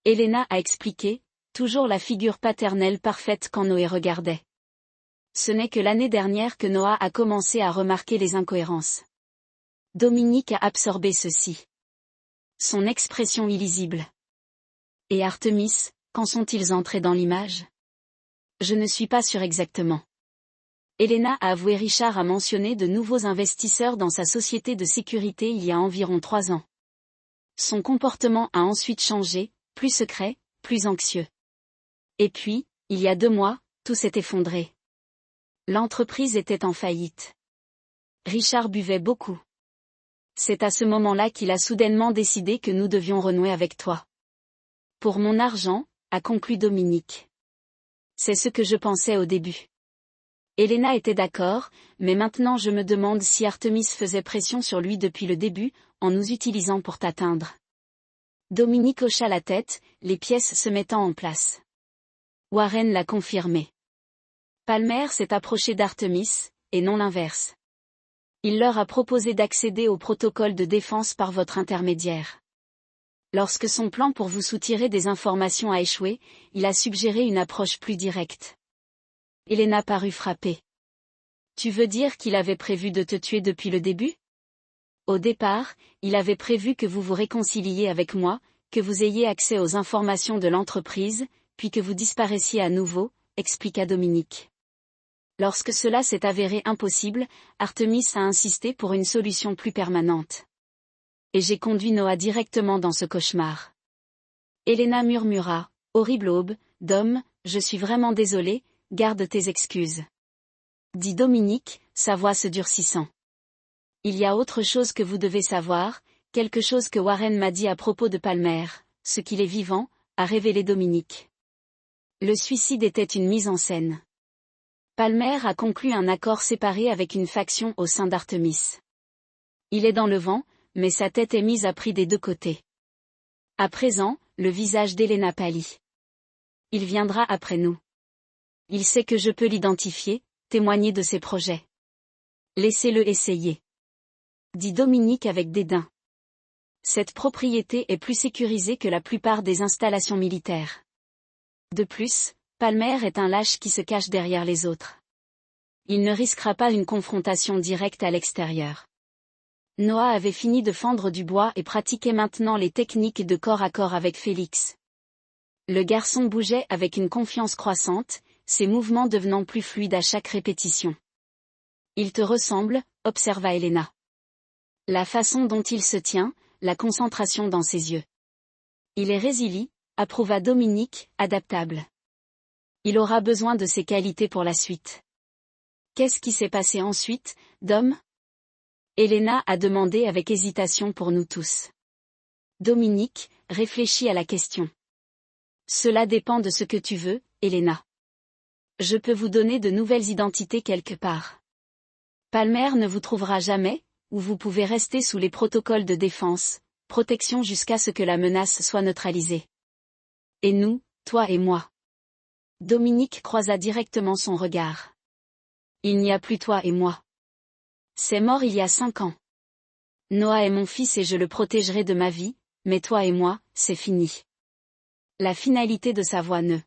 Elena a expliqué, toujours la figure paternelle parfaite quand Noé regardait. Ce n'est que l'année dernière que Noah a commencé à remarquer les incohérences. Dominique a absorbé ceci. Son expression illisible. Et Artemis, quand sont-ils entrés dans l'image? Je ne suis pas sûre exactement. Elena a avoué Richard a mentionné de nouveaux investisseurs dans sa société de sécurité il y a environ 3 ans. Son comportement a ensuite changé, plus secret, plus anxieux. Et puis, il y a 2 mois, tout s'est effondré. L'entreprise était en faillite. Richard buvait beaucoup. C'est à ce moment-là qu'il a soudainement décidé que nous devions renouer avec toi. Pour mon argent, a conclu Dominique. C'est ce que je pensais au début. Elena était d'accord, mais maintenant je me demande si Artemis faisait pression sur lui depuis le début, en nous utilisant pour t'atteindre. Dominique hocha la tête, les pièces se mettant en place. Warren l'a confirmé. Palmer s'est approché d'Artemis, et non l'inverse. Il leur a proposé d'accéder au protocole de défense par votre intermédiaire. Lorsque son plan pour vous soutirer des informations a échoué, il a suggéré une approche plus directe. Elena parut frappée. Tu veux dire qu'il avait prévu de te tuer depuis le début? Au départ, il avait prévu que vous vous réconciliiez avec moi, que vous ayez accès aux informations de l'entreprise, puis que vous disparaissiez à nouveau, expliqua Dominique. Lorsque cela s'est avéré impossible, Artemis a insisté pour une solution plus permanente. Et j'ai conduit Noah directement dans ce cauchemar. Elena murmura, horrible aube, Dom, je suis vraiment désolée, garde tes excuses. Dit Dominique, sa voix se durcissant. Il y a autre chose que vous devez savoir, quelque chose que Warren m'a dit à propos de Palmer, ce qu'il est vivant, a révélé Dominique. Le suicide était une mise en scène. Palmer a conclu un accord séparé avec une faction au sein d'Artemis. Il est dans le vent, mais sa tête est mise à prix des deux côtés. À présent, le visage d'Elena pâlit. Il viendra après nous. Il sait que je peux l'identifier, témoigner de ses projets. Laissez-le essayer. Dit Dominique avec dédain. Cette propriété est plus sécurisée que la plupart des installations militaires. De plus, Palmer est un lâche qui se cache derrière les autres. Il ne risquera pas une confrontation directe à l'extérieur. Noah avait fini de fendre du bois et pratiquait maintenant les techniques de corps à corps avec Félix. Le garçon bougeait avec une confiance croissante, ses mouvements devenant plus fluides à chaque répétition. Il te ressemble, observa Elena. La façon dont il se tient, la concentration dans ses yeux. Il est résilient, approuva Dominique, adaptable. Il aura besoin de ses qualités pour la suite. Qu'est-ce qui s'est passé ensuite, Dom? Elena a demandé avec hésitation pour nous tous. Dominique réfléchit à la question. Cela dépend de ce que tu veux, Elena. Je peux vous donner de nouvelles identités quelque part. Palmer ne vous trouvera jamais, ou vous pouvez rester sous les protocoles de défense, protection jusqu'à ce que la menace soit neutralisée. Et nous, toi et moi. Dominique croisa directement son regard. Il n'y a plus toi et moi. C'est mort il y a 5 ans. Noah est mon fils et je le protégerai de ma vie, mais toi et moi, c'est fini. La finalité de sa voix ne